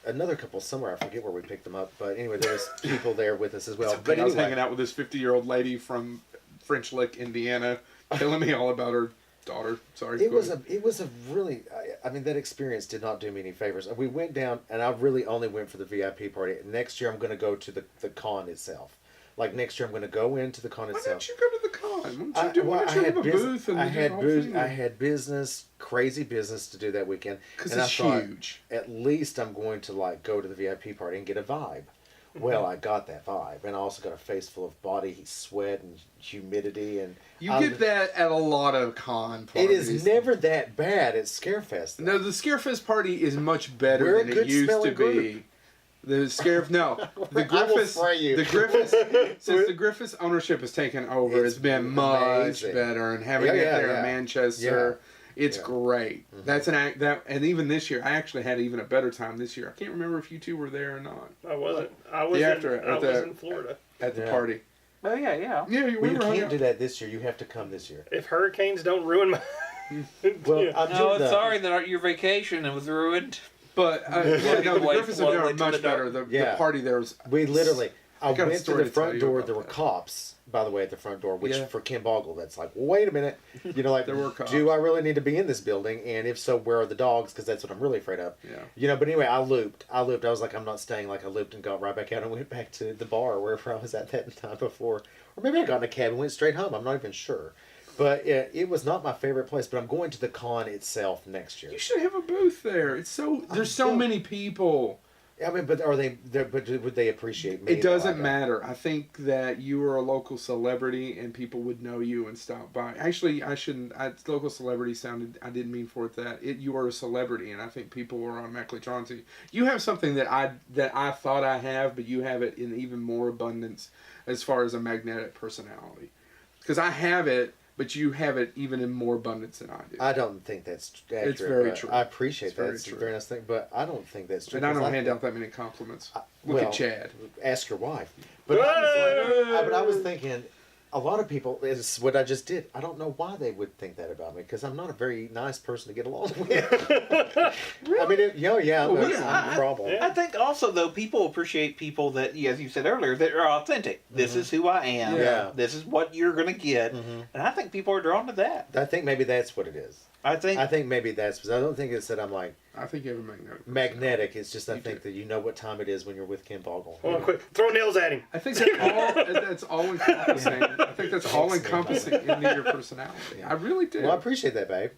Speaker 2: another couple somewhere, I forget where we picked them up, but anyway, there was people there with us as well. But
Speaker 1: I was
Speaker 2: anyway,
Speaker 1: hanging out with this 50-year-old lady from French Lick, Indiana, telling me all about her daughter. Sorry.
Speaker 2: It was a really, I mean, that experience did not do me any favors. We went down, and I really only went for the VIP party. Next year, I'm going to go to the con itself. Like, next year, I'm going to go into the con
Speaker 1: Why
Speaker 2: itself.
Speaker 1: didn't you go to the con? Why didn't you have a booth? And
Speaker 2: I had business, crazy business to do that weekend.
Speaker 1: Because
Speaker 2: it's
Speaker 1: huge.
Speaker 2: At least I'm going to, like, go to the VIP party and get a vibe. Well, I got that vibe, and I also got a face full of body sweat and humidity, and
Speaker 1: you get that at a lot of con
Speaker 2: it
Speaker 1: parties.
Speaker 2: is never that bad at ScareFest.
Speaker 1: No, the ScareFest party is much better than it used to be. The Griffiths since the Griffiths ownership has taken over, it's been much better, and having it there in Manchester. It's great. Mm-hmm. That's and even this year, I actually had even a better time this year. I can't remember if you two were there or not.
Speaker 4: I wasn't. I was in Florida
Speaker 1: at the party.
Speaker 3: Oh yeah.
Speaker 1: Yeah,
Speaker 2: you can't do that this year. You have to come this year.
Speaker 4: If hurricanes don't ruin my.
Speaker 3: I'm sorry that your vacation was ruined.
Speaker 1: But the Griffiths there are much better. The party there was.
Speaker 2: We literally. I went to the front door. There were
Speaker 1: that.
Speaker 2: Cops, by the way, at the front door. Which for Ken Boggle, that's like, well, wait a minute. You know, like,
Speaker 1: there were cops.
Speaker 2: Do I really need to be in this building? And if so, where are the dogs? Because that's what I'm really afraid of.
Speaker 1: Yeah.
Speaker 2: You know, but anyway, I looped. I was like, I'm not staying. Like, I looped and got right back out and went back to the bar wherever I was at that time before. Or maybe I got in a cab and went straight home. I'm not even sure. But it was not my favorite place. But I'm going to the con itself next year.
Speaker 1: You should have a booth there. There's so many people.
Speaker 2: I mean, but would they appreciate me?
Speaker 1: It doesn't matter. I think that you are a local celebrity and people would know you and stop by. Actually, I shouldn't. Local celebrity sounded. I didn't mean for it that. You are a celebrity, and I think people are automatically drawn to you. You have something that I thought I have, but you have it in even more abundance as far as a magnetic personality. Because I have it. But you have it even in more abundance than I do.
Speaker 2: I don't think that's accurate.
Speaker 1: It's very true.
Speaker 2: I appreciate that. It's a very nice thing, but I don't think that's true.
Speaker 1: And I don't hand out that many compliments. Look at Chad.
Speaker 2: Ask your wife. But I was thinking, a lot of people, is what I just did. I don't know why they would think that about me, because I'm not a very nice person to get along with. Really? I mean, that's a problem.
Speaker 3: I think also, though, people appreciate people that, as you said earlier, that are authentic. This is who I am.
Speaker 2: Yeah.
Speaker 3: This is what you're going to get. And I think people are drawn to that.
Speaker 2: I think maybe that's what it is.
Speaker 3: I think maybe
Speaker 2: that's, because I don't think it's that I'm like,
Speaker 1: I think you have a
Speaker 2: magnetic. It's just I think that you know what time it is when you're with Ken Boggle.
Speaker 4: Hold on, quick. Throw nails at him.
Speaker 1: I think that's all encompassing. I think that's all encompassing into your personality. I really do.
Speaker 2: Well, I appreciate that, babe.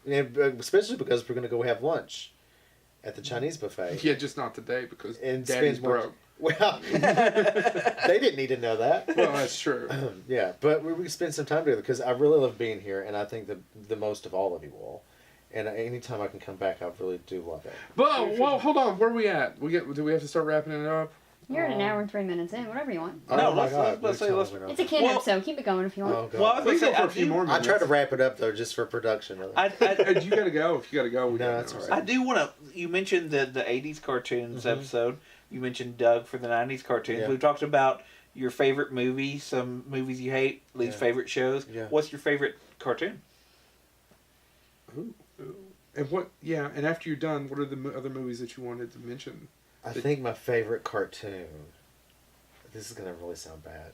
Speaker 2: And especially because we're going to go have lunch at the Chinese buffet.
Speaker 1: Yeah, just not today because
Speaker 2: and
Speaker 1: Daddy's broke.
Speaker 2: Well, they didn't need to know that.
Speaker 1: Well, that's true.
Speaker 2: Yeah, but we spend some time together because I really love being here, and I think the most of all of you all. And anytime I can come back, I really do love it.
Speaker 1: But well, hold on. Where are we at? Do we have to start wrapping it up?
Speaker 5: You're at an hour and 3 minutes in. Whatever you want.
Speaker 2: Oh,
Speaker 3: no,
Speaker 2: my God.
Speaker 3: let's say
Speaker 5: It's a Ken episode. Keep it going if you want.
Speaker 2: Oh, God.
Speaker 3: Well, I was
Speaker 1: We
Speaker 3: going
Speaker 1: can
Speaker 3: to
Speaker 1: go
Speaker 3: say,
Speaker 1: for a few more
Speaker 2: I
Speaker 1: minutes.
Speaker 2: try to wrap it up, though, just for production.
Speaker 1: You gotta go. If you gotta go, we
Speaker 2: No,
Speaker 1: gotta
Speaker 2: that's
Speaker 1: go.
Speaker 2: all right.
Speaker 3: I do want to. You mentioned the 80s cartoons episode. You mentioned Doug for the 90s cartoons.
Speaker 2: Yeah.
Speaker 3: We've talked about your favorite movie, some movies you hate, least favorite shows.
Speaker 2: Yeah.
Speaker 3: What's your favorite cartoon?
Speaker 1: Ooh. And what? Yeah, and after you're done, what are the other movies that you wanted to mention?
Speaker 2: I think my favorite cartoon, this is going to really sound bad,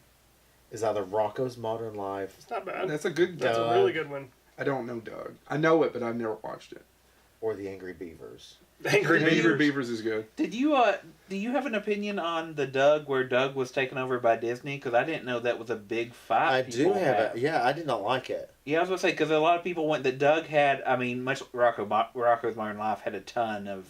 Speaker 2: is either Rocco's Modern Life.
Speaker 4: It's not bad.
Speaker 1: That's a good.
Speaker 4: That's a really good one.
Speaker 1: I don't know Doug. I know it, but I've never watched it.
Speaker 2: Or The Angry Beavers.
Speaker 4: Angry Beavers.
Speaker 1: Beavers is good.
Speaker 3: Did you do you have an opinion on the Doug where Doug was taken over by Disney? Because I didn't know that was a big fight.
Speaker 2: I do have it. Yeah, I did not like it.
Speaker 3: Yeah, I was gonna say because a lot of people went that Doug had. I mean, much Rocco's Modern Life had a ton of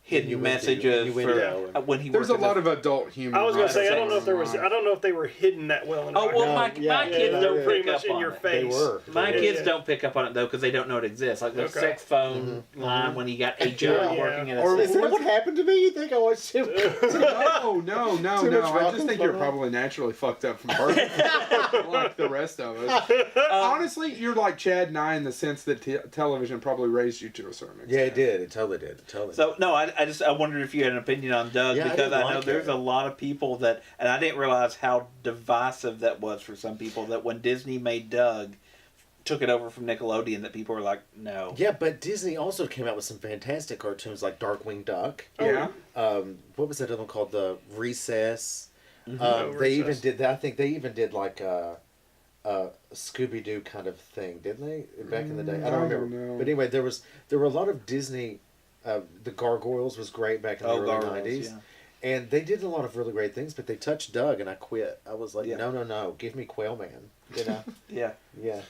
Speaker 3: hidden messages for when he.
Speaker 1: There's a
Speaker 3: worked
Speaker 1: lot of adult humor.
Speaker 4: I was gonna say I don't know if there
Speaker 1: was.
Speaker 4: was. I don't know if they were hidden that well. In
Speaker 3: Oh well,
Speaker 2: No,
Speaker 3: my kids don't
Speaker 4: pretty
Speaker 3: pick
Speaker 4: much
Speaker 3: up
Speaker 4: in
Speaker 3: on
Speaker 4: your
Speaker 3: it.
Speaker 4: face.
Speaker 2: They were.
Speaker 3: My
Speaker 4: Yeah,
Speaker 3: kids
Speaker 4: yeah.
Speaker 3: don't pick up on it though because they don't know it exists. Like the
Speaker 4: Okay.
Speaker 3: sex phone line when he got a job
Speaker 4: Yeah.
Speaker 3: working at a
Speaker 1: Or
Speaker 3: sex
Speaker 2: Is that what happened to me? You think I watched it?
Speaker 1: No.
Speaker 2: Too much
Speaker 1: I just think you're
Speaker 2: Rocco's
Speaker 1: probably naturally fucked up from birth, like the rest of us. Honestly, you're like Chad and I in the sense that television probably raised you to a certain extent.
Speaker 2: Yeah, it did. It totally did. It totally
Speaker 3: So no, I wondered if you had an opinion on Doug
Speaker 2: Yeah, I
Speaker 3: because
Speaker 2: didn't
Speaker 3: I know
Speaker 2: like
Speaker 3: there's
Speaker 2: it.
Speaker 3: a lot of people that, and I didn't realize how divisive that was for some people. That when Disney made Doug, took it over from Nickelodeon, that people were like, no.
Speaker 2: Yeah, but Disney also came out with some fantastic cartoons like Darkwing Duck.
Speaker 1: Yeah.
Speaker 2: What was that other one called? The Recess.
Speaker 4: Oh,
Speaker 2: They even
Speaker 4: Recess.
Speaker 2: did that. I think they even did like a Scooby Doo kind of thing, didn't they? Back in the day, I don't
Speaker 1: I
Speaker 2: remember.
Speaker 1: don't know.
Speaker 2: But anyway, there were a lot of Disney. The Gargoyles was great back in the early
Speaker 3: Gargoyles,
Speaker 2: '90s,
Speaker 3: yeah.
Speaker 2: and they did a lot of really great things. But they touched Doug, and I quit. I was like,
Speaker 3: Yeah.
Speaker 2: no, give me Quail Man. You know?
Speaker 3: Yeah.
Speaker 2: Yeah,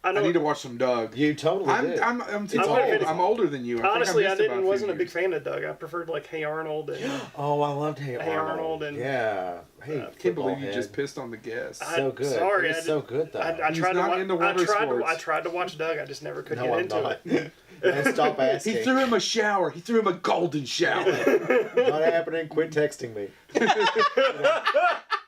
Speaker 4: I
Speaker 1: I
Speaker 4: know.
Speaker 1: need to watch some Doug.
Speaker 2: you totally did.
Speaker 1: I'm too
Speaker 2: It's
Speaker 1: old.
Speaker 2: all-
Speaker 1: I'm older than you.
Speaker 4: Honestly, I
Speaker 1: think missed about a few
Speaker 4: wasn't a big
Speaker 1: years.
Speaker 4: fan of Doug. I preferred like Hey Arnold and
Speaker 2: Oh, I loved Hey
Speaker 4: Hey
Speaker 2: Arnold.
Speaker 4: Arnold and-
Speaker 2: Yeah. Hey,
Speaker 1: I can't believe you
Speaker 2: football
Speaker 1: just
Speaker 2: head.
Speaker 1: pissed on the guest.
Speaker 2: So good.
Speaker 4: Sorry,
Speaker 2: It was so good though.
Speaker 4: I
Speaker 1: He's
Speaker 4: tried to
Speaker 1: not
Speaker 4: watch.
Speaker 1: into water sports.
Speaker 4: I tried to watch Doug. I just never could
Speaker 2: No,
Speaker 4: get
Speaker 2: I'm
Speaker 4: into
Speaker 2: not.
Speaker 4: it.
Speaker 2: And stop asking.
Speaker 1: He threw him a shower. He threw him a golden shower.
Speaker 2: Not happening. Quit texting me.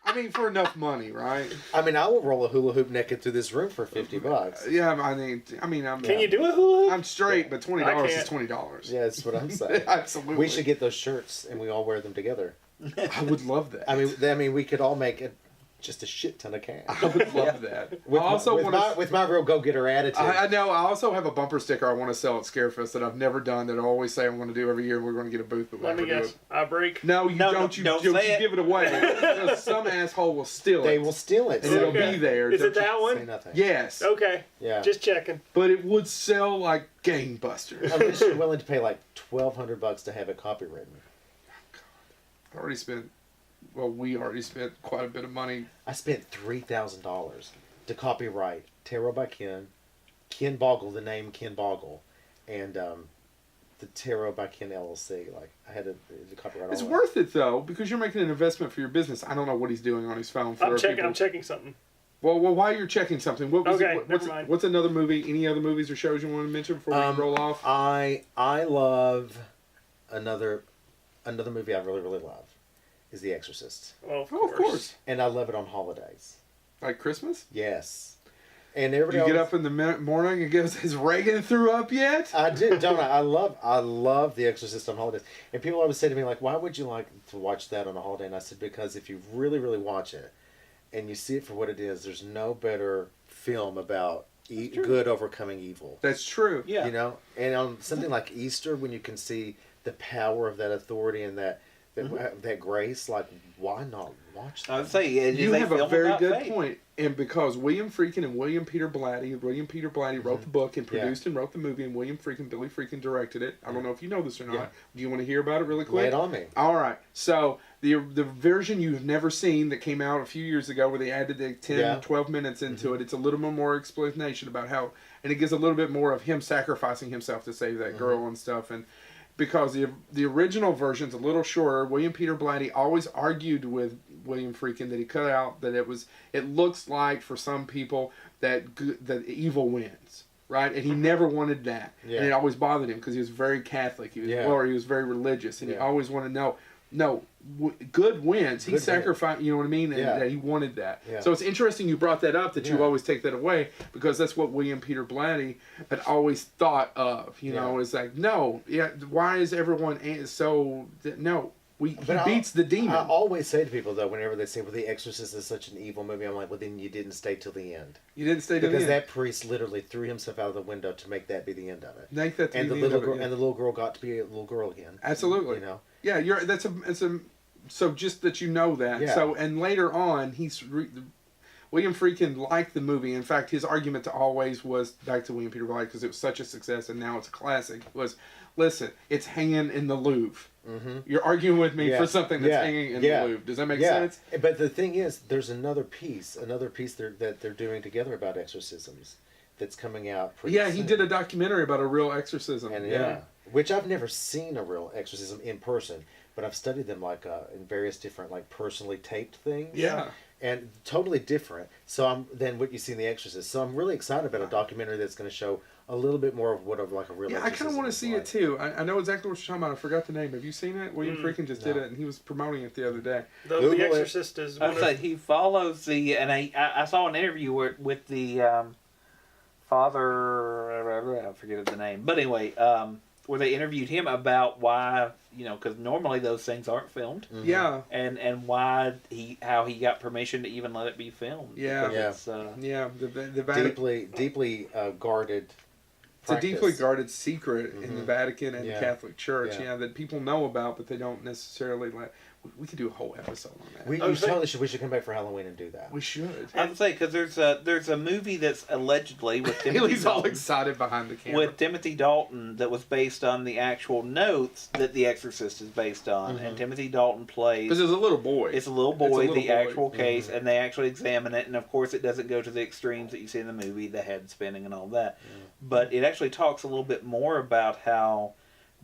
Speaker 1: I mean, for enough money, right?
Speaker 2: I mean, I will roll a hula hoop naked through this room for $50.
Speaker 1: Yeah, I'm.
Speaker 4: Can you do a hula hoop?
Speaker 1: I'm straight, but $20
Speaker 4: I
Speaker 1: is
Speaker 4: can't.
Speaker 1: $20.
Speaker 2: Yeah, that's what I'm saying.
Speaker 1: Absolutely.
Speaker 2: We should get those shirts and we all wear them together.
Speaker 1: I would love that.
Speaker 2: I mean, we could all make it just a shit ton of cash.
Speaker 1: I would love that.
Speaker 2: With,
Speaker 1: I also
Speaker 2: with my real go-getter attitude.
Speaker 1: I know. I also have a bumper sticker I want to sell at ScareFest that I've never done that I always say I'm going to do every year. We're going to get a booth, but we
Speaker 4: Let me
Speaker 1: never do
Speaker 4: guess.
Speaker 1: it.
Speaker 4: I break.
Speaker 1: No, you
Speaker 3: No,
Speaker 1: don't.
Speaker 3: no,
Speaker 1: You
Speaker 3: don't
Speaker 1: don't
Speaker 3: say
Speaker 1: you
Speaker 3: it.
Speaker 1: give it away. Because some asshole will steal it.
Speaker 2: They will steal it.
Speaker 1: and it'll
Speaker 4: Okay.
Speaker 1: be there.
Speaker 4: Is it
Speaker 1: Don't you-
Speaker 4: that
Speaker 2: Say
Speaker 4: one?
Speaker 2: nothing.
Speaker 1: Yes.
Speaker 4: Okay.
Speaker 2: Yeah.
Speaker 4: Just checking.
Speaker 1: But it would sell like gangbusters.
Speaker 2: Unless you're willing to pay like $1,200 to have it copywritten.
Speaker 1: I already spent. Well, we already spent quite a bit of money.
Speaker 2: I spent $3,000 to copyright Tarot by Ken, Ken Boggle, the name Ken Boggle, and the Tarot by Ken LLC. Like I had to copyright all
Speaker 1: It's
Speaker 2: that.
Speaker 1: worth it though because you're making an investment for your business. I don't know what he's doing on his phone. For
Speaker 4: I'm checking.
Speaker 1: people.
Speaker 4: I'm checking something.
Speaker 1: Well, while you're checking something, what was
Speaker 4: Okay,
Speaker 1: it,
Speaker 4: never mind.
Speaker 1: what's another movie? Any other movies or shows you want to mention before we roll off?
Speaker 2: I love another movie I really love is The Exorcist,
Speaker 4: Well, of
Speaker 1: Oh, of course.
Speaker 2: and I love it on holidays.
Speaker 1: Like Christmas?
Speaker 2: Yes, and
Speaker 1: Do
Speaker 2: everybody
Speaker 1: you get
Speaker 2: always-
Speaker 1: up in the morning and goes, "Has Reagan threw up yet?"
Speaker 2: I did, don't I? I love The Exorcist on holidays. And people always say to me, like, why would you like to watch that on a holiday? And I said, because if you really watch it and you see it for what it is, there's no better film about good overcoming evil.
Speaker 1: That's true.
Speaker 3: Yeah.
Speaker 2: You know? And on something like Easter, when you can see the power of that authority and that grace, like, why not watch that?
Speaker 3: I would say it is
Speaker 1: You have a
Speaker 3: film
Speaker 1: very
Speaker 3: about
Speaker 1: good
Speaker 3: faith.
Speaker 1: point. And because William Friedkin and William Peter Blatty wrote the book and
Speaker 2: Yeah.
Speaker 1: produced and wrote the movie, and Billy Friedkin directed it. I don't know if you know this or not.
Speaker 2: Yeah.
Speaker 1: Do you want to hear about it really quick?
Speaker 2: Lay it on me.
Speaker 1: All right. So the version you've never seen that came out a few years ago where they added the 10,
Speaker 2: Yeah.
Speaker 1: 12 minutes into it, it's a little bit more explanation about how, and it gives a little bit more of him sacrificing himself to save that girl and stuff. And because the original version's a little shorter, William Peter Blatty always argued with William Friedkin that he cut out that it looks like for some people that evil wins. Right, and he never wanted that,
Speaker 2: Yeah.
Speaker 1: and it always bothered him because he was very Catholic. He was,
Speaker 2: Yeah.
Speaker 1: or he was very religious, and he
Speaker 2: Yeah.
Speaker 1: always wanted to know. No, good wins. He
Speaker 2: Good
Speaker 1: sacrificed. You know what I mean? And
Speaker 2: Yeah.
Speaker 1: that he wanted that.
Speaker 2: Yeah.
Speaker 1: So it's interesting you brought that up. That you
Speaker 2: Yeah.
Speaker 1: always take that away because that's what William Peter Blatty had always thought of. You know,
Speaker 2: Yeah.
Speaker 1: is like no, yeah. Why is everyone so? No, he beats the demon.
Speaker 2: I always say to people though, whenever they say, "Well, The Exorcist is such an evil movie," I'm like, "Well, then you didn't stay till the end."
Speaker 1: You didn't stay to the
Speaker 2: Because
Speaker 1: end.
Speaker 2: that priest literally threw himself out of the window to make that be the end of it.
Speaker 1: Make that to
Speaker 2: And
Speaker 1: be
Speaker 2: the
Speaker 1: the end
Speaker 2: little
Speaker 1: of it,
Speaker 2: girl,
Speaker 1: yeah.
Speaker 2: and the little girl got to be a little girl again.
Speaker 1: Absolutely.
Speaker 2: You know.
Speaker 1: Yeah, so just that you know that.
Speaker 2: Yeah.
Speaker 1: So and later on, William Friedkin liked the movie. In fact, his argument to always was back to William Peter Blatty because it was such a success and now it's a classic. Was listen, it's hanging in the Louvre. Mm-hmm. You're arguing with me for something that's hanging in the Louvre. Does that make sense?
Speaker 2: But the thing is, there's another piece that they're doing together about exorcisms that's coming out. Pretty
Speaker 1: Yeah,
Speaker 2: soon.
Speaker 1: he did a documentary about a real exorcism.
Speaker 2: And which I've never seen a real exorcism in person, but I've studied them like in various different like personally taped things.
Speaker 1: Yeah.
Speaker 2: And totally different. Than what you see in The Exorcist. So I'm really excited about a documentary that's going to show a little bit more of what like a real.
Speaker 1: Yeah, I kind of want to see it too. I know exactly what you're talking about. I forgot the name. Have you seen it? William Friedkin just did it, and he was promoting it the other day.
Speaker 4: The Exorcist is.
Speaker 3: I was like, he follows and I saw an interview with the father. I forget the name, but anyway, where they interviewed him about why, because normally those things aren't filmed.
Speaker 2: Mm-hmm.
Speaker 1: Yeah.
Speaker 3: And how he got permission to even let it be filmed.
Speaker 1: Yeah.
Speaker 3: It's,
Speaker 1: The Vatican.
Speaker 2: deeply guarded.
Speaker 1: It's a
Speaker 2: practice.
Speaker 1: deeply guarded secret in the Vatican and the Catholic Church.
Speaker 2: Yeah.
Speaker 1: That people know about, but they don't necessarily let. We could do a whole episode on that.
Speaker 2: We should come back for Halloween and do that.
Speaker 1: We should.
Speaker 3: I'd say because there's a movie that's allegedly with Timothy
Speaker 1: Haley's all
Speaker 3: Dalton,
Speaker 1: excited behind the camera.
Speaker 3: with Timothy Dalton that was based on the actual notes that The Exorcist is based on, and Timothy Dalton plays.
Speaker 1: Because there's a little boy.
Speaker 3: It's a little boy, the actual
Speaker 1: Mm-hmm.
Speaker 3: case, and they actually examine it, and of course it doesn't go to the extremes that you see in the movie, the head spinning and all that. But it actually talks a little bit more about how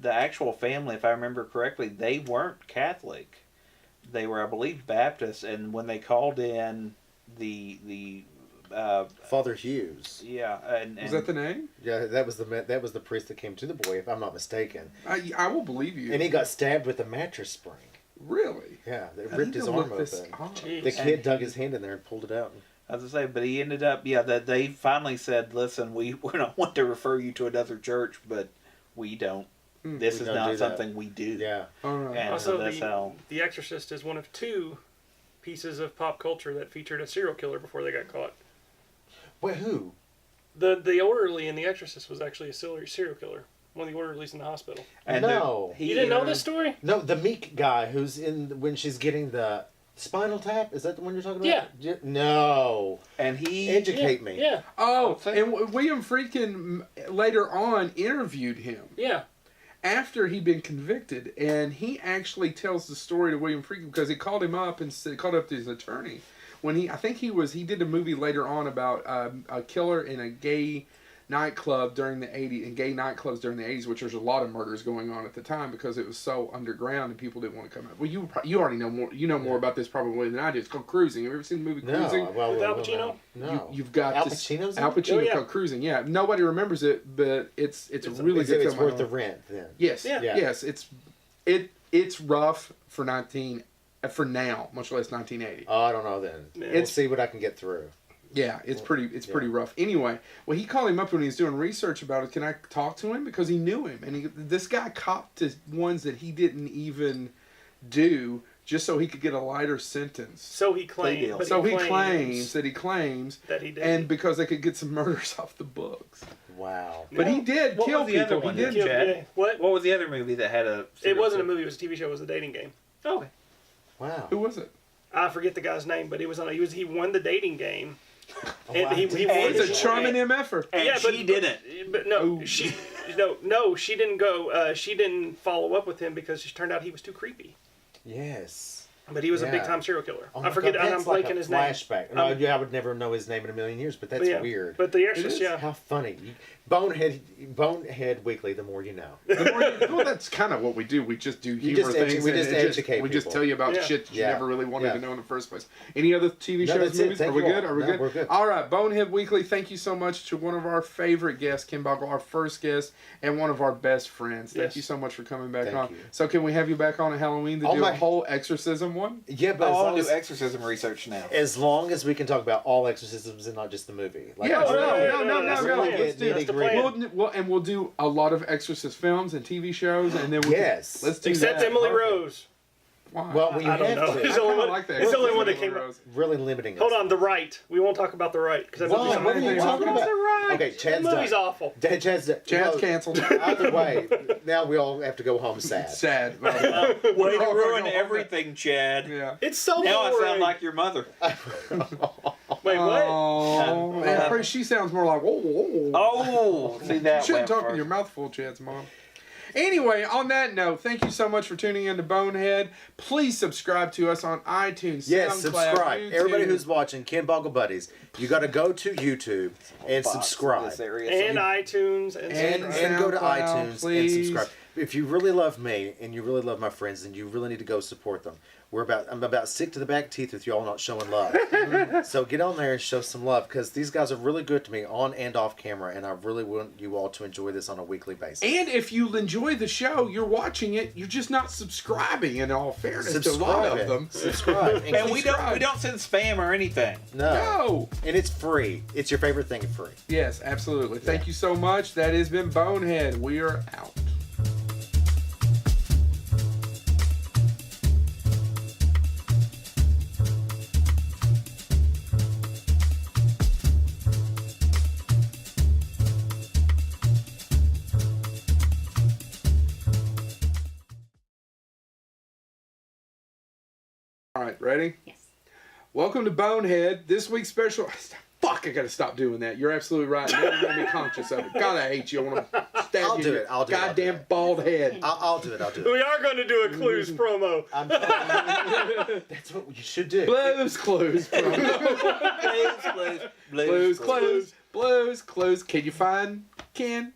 Speaker 3: the actual family, if I remember correctly, they weren't Catholic. They were, I believe, Baptist, and when they called in the
Speaker 2: Father Hughes.
Speaker 3: yeah, and
Speaker 1: Was that the name?
Speaker 2: Yeah, that was the priest that came to the boy, if I'm not mistaken.
Speaker 1: I will believe you.
Speaker 2: And he got stabbed with a mattress spring.
Speaker 1: Really?
Speaker 2: Yeah, they
Speaker 1: I
Speaker 2: ripped
Speaker 1: need
Speaker 2: his
Speaker 1: to
Speaker 2: arm
Speaker 1: look this
Speaker 2: open.
Speaker 1: up.
Speaker 4: Jeez.
Speaker 2: The kid dug his hand in there and pulled it out.
Speaker 3: as I say, but he ended up, that they finally said, listen, we don't want to refer you to another church, but we don't. This
Speaker 2: We
Speaker 3: is
Speaker 2: don't
Speaker 3: not
Speaker 2: do that.
Speaker 3: something we do.
Speaker 2: Yeah.
Speaker 1: All right.
Speaker 3: And
Speaker 4: Also,
Speaker 3: so that's how.
Speaker 4: the Exorcist is one of two pieces of pop culture that featured a serial killer before they got caught.
Speaker 2: Wait, who?
Speaker 4: The orderly in The Exorcist was actually a serial killer. One of the orderlies in the hospital.
Speaker 3: And
Speaker 2: No.
Speaker 4: You didn't know this story?
Speaker 2: No, the meek guy who's in when she's getting the Spinal Tap. Is that the one you're talking about?
Speaker 4: Yeah.
Speaker 2: No.
Speaker 3: And he
Speaker 2: Educate me.
Speaker 4: Yeah.
Speaker 1: Oh,
Speaker 3: Okay.
Speaker 1: and William Friedkin later on interviewed him
Speaker 4: Yeah.
Speaker 1: after he'd been convicted, and he actually tells the story to William Friedkin because he called him up and called up his attorney when he did a movie later on about a killer in a gay nightclub during the 80s, and gay nightclubs during the 80s, which there's a lot of murders going on at the time because it was so underground and people didn't want to come out. Well, you already know more. You know more about this probably than I do. It's called Cruising. Have you ever seen the movie Cruising?
Speaker 2: No. Well,
Speaker 4: With Al
Speaker 2: well,
Speaker 4: Pacino?
Speaker 2: No.
Speaker 1: You've got
Speaker 2: Al
Speaker 1: this-
Speaker 2: Pacino's in
Speaker 1: Al
Speaker 2: it?
Speaker 1: Pacino
Speaker 4: Oh, yeah.
Speaker 1: called Cruising. Yeah, nobody remembers it, but it's a really
Speaker 2: Is
Speaker 1: good
Speaker 2: it- it's
Speaker 1: film.
Speaker 2: worth the rent then.
Speaker 1: Yes,
Speaker 4: Yeah.
Speaker 1: yes, it's rough for now, much less 1980.
Speaker 2: Oh, I don't know then.
Speaker 4: Yeah.
Speaker 2: We'll see what I can get through.
Speaker 1: Yeah, it's pretty rough. Anyway, well, he called him up when he was doing research about it. Can I talk to him because he knew him, and this guy copped to ones that he didn't even do just so he could get a lighter sentence.
Speaker 4: So he claimed.
Speaker 3: deal.
Speaker 4: But
Speaker 1: So he
Speaker 4: claims
Speaker 1: claims
Speaker 4: that he did.
Speaker 1: and because they could get some murders off the books.
Speaker 2: Wow.
Speaker 1: But he did
Speaker 3: What
Speaker 1: kill
Speaker 3: was the other
Speaker 1: people.
Speaker 3: one
Speaker 1: He
Speaker 3: that
Speaker 1: did.
Speaker 3: Chad?
Speaker 4: Yeah. What?
Speaker 3: What was the other movie that had a?
Speaker 4: It wasn't a movie. It was a TV show. It was The Dating Game.
Speaker 3: Okay.
Speaker 2: Wow.
Speaker 1: Who was it?
Speaker 4: I forget the guy's name, but he was on. He won the dating game. And
Speaker 2: wow.
Speaker 4: he won.
Speaker 1: It's a
Speaker 3: And-
Speaker 1: charming MFer.
Speaker 3: And
Speaker 4: Yeah, but-
Speaker 3: she didn't.
Speaker 4: But no,
Speaker 1: Ooh.
Speaker 4: she she didn't go. She didn't follow up with him because it turned out he was too creepy.
Speaker 2: Yes.
Speaker 4: But he was a
Speaker 2: Yeah.
Speaker 4: big time serial killer.
Speaker 2: Oh
Speaker 4: I
Speaker 2: my
Speaker 4: forget.
Speaker 2: God,
Speaker 4: And I'm
Speaker 2: that's like
Speaker 4: blanking
Speaker 2: a
Speaker 4: his name.
Speaker 2: flashback. No, I would never know his name in a million years, but that's
Speaker 4: But yeah,
Speaker 2: weird.
Speaker 4: But The
Speaker 1: is.
Speaker 4: Exorcist, yeah.
Speaker 2: How funny. Bonehead Weekly, the more you know.
Speaker 1: Well, that's kind of what we do. We just do humor
Speaker 2: just
Speaker 1: things.
Speaker 2: we
Speaker 1: and
Speaker 2: just
Speaker 1: it
Speaker 2: educate
Speaker 1: We just
Speaker 2: people.
Speaker 1: tell you about
Speaker 4: Yeah.
Speaker 1: shit that you
Speaker 2: Yeah.
Speaker 1: never really wanted
Speaker 2: Yeah.
Speaker 1: to know in the first place. Any other TV
Speaker 2: No,
Speaker 1: shows,
Speaker 2: that's it.
Speaker 1: movies?
Speaker 2: Thank
Speaker 1: Are we
Speaker 2: you
Speaker 1: good?
Speaker 2: all.
Speaker 1: Are we
Speaker 2: No,
Speaker 1: good?
Speaker 2: we're good.
Speaker 1: All right, Bonehead Weekly. Thank you so much to one of our favorite guests, Ken Boggle, our first guest, and one of our best friends. Thank
Speaker 4: Yes.
Speaker 1: you so much for coming back
Speaker 2: Thank
Speaker 1: on.
Speaker 2: you.
Speaker 1: So, can we have you back on at Halloween to
Speaker 2: Oh
Speaker 1: do
Speaker 2: my-
Speaker 1: a whole exorcism one?
Speaker 2: Yeah, but
Speaker 3: I'll do exorcism research now.
Speaker 2: as long as we can talk about all exorcisms and not just the movie. Like,
Speaker 1: Yeah,
Speaker 2: let's
Speaker 1: no,
Speaker 2: really
Speaker 1: no, no,
Speaker 4: that's
Speaker 1: no,
Speaker 4: the
Speaker 1: no.
Speaker 4: plan.
Speaker 1: Let's do
Speaker 4: That's the
Speaker 2: nitty-gritty.
Speaker 4: plan.
Speaker 1: We'll do a lot of Exorcist films and TV shows, and then we'll
Speaker 2: Yes.
Speaker 1: let's do
Speaker 4: Except
Speaker 1: that.
Speaker 4: Emily
Speaker 1: Perfect.
Speaker 4: Rose.
Speaker 1: Why?
Speaker 2: Well, we
Speaker 4: I don't
Speaker 2: have
Speaker 4: know.
Speaker 2: to.
Speaker 4: It's
Speaker 1: I
Speaker 4: the only
Speaker 1: kinda
Speaker 4: one,
Speaker 1: like that.
Speaker 4: it's the only one that came up.
Speaker 1: Rose.
Speaker 2: Really limiting us.
Speaker 4: Hold on, the right. We won't talk about the right because that
Speaker 2: Why?
Speaker 4: movie's,
Speaker 2: What are you talking about?
Speaker 1: Right.
Speaker 2: Okay,
Speaker 4: that
Speaker 2: Chad's
Speaker 4: movie's
Speaker 2: done.
Speaker 4: awful.
Speaker 2: Chad's done.
Speaker 1: Chad's
Speaker 2: No,
Speaker 1: canceled.
Speaker 2: Either way, now we all have to go home sad.
Speaker 1: Sad.
Speaker 3: Way to
Speaker 1: all gonna
Speaker 3: ruin
Speaker 1: go home
Speaker 3: everything, Chad.
Speaker 1: Yeah.
Speaker 4: It's so
Speaker 3: Now I
Speaker 4: boring.
Speaker 3: sound like your mother.
Speaker 4: Wait, what?
Speaker 1: Oh, man, pretty- she sounds more like, whoa, whoa.
Speaker 3: Oh, see that
Speaker 1: You shouldn't
Speaker 3: went
Speaker 1: talk in
Speaker 3: first.
Speaker 1: your mouth full, Chad's mom. Anyway, on that note, thank you so much for tuning in to Bonehead. Please subscribe to us on iTunes,
Speaker 2: Yes,
Speaker 1: SoundCloud,
Speaker 2: subscribe.
Speaker 1: YouTube.
Speaker 2: Everybody who's watching, Ken Boggle Buddies, you got to go to YouTube and
Speaker 3: Box in
Speaker 2: subscribe.
Speaker 3: this area,
Speaker 4: And
Speaker 3: so-
Speaker 4: iTunes and
Speaker 1: And-
Speaker 4: subscribe.
Speaker 2: And go to
Speaker 1: SoundCloud,
Speaker 2: iTunes
Speaker 1: please.
Speaker 2: and subscribe. If you really love me and you really love my friends, then you really need to go support them. I'm about sick to the back teeth with y'all not showing love. So get on there and show some love because these guys are really good to me on and off camera, and I really want you all to enjoy this on a weekly basis.
Speaker 1: And if you enjoy the show, you're watching it, you're just not subscribing, in all fairness, to a lot of them.
Speaker 2: Subscribe.
Speaker 3: And we
Speaker 1: subscribe.
Speaker 3: don't send spam or anything.
Speaker 2: No.
Speaker 1: No.
Speaker 2: And it's free. It's your favorite thing free.
Speaker 1: Yes, absolutely. Thank you so much. That has been Bonehead. We are out. All right, ready?
Speaker 5: Yes.
Speaker 1: Welcome to Bonehead. This week's special. Fuck, I gotta stop doing that. You're absolutely right. Now you're gonna be conscious of it. God, I hate you. I want to stab
Speaker 2: I'll
Speaker 1: you.
Speaker 2: do
Speaker 1: in
Speaker 2: it.
Speaker 1: your
Speaker 2: I'll do it. I'll do
Speaker 1: Goddamn
Speaker 2: it.
Speaker 1: bald head.
Speaker 2: I'll do it. I'll do
Speaker 4: We
Speaker 2: it.
Speaker 4: are going to do a Clues promo.
Speaker 2: That's what you should do.
Speaker 1: Blues Clues. Blues Clues. Blues Clues. Can you find Ken?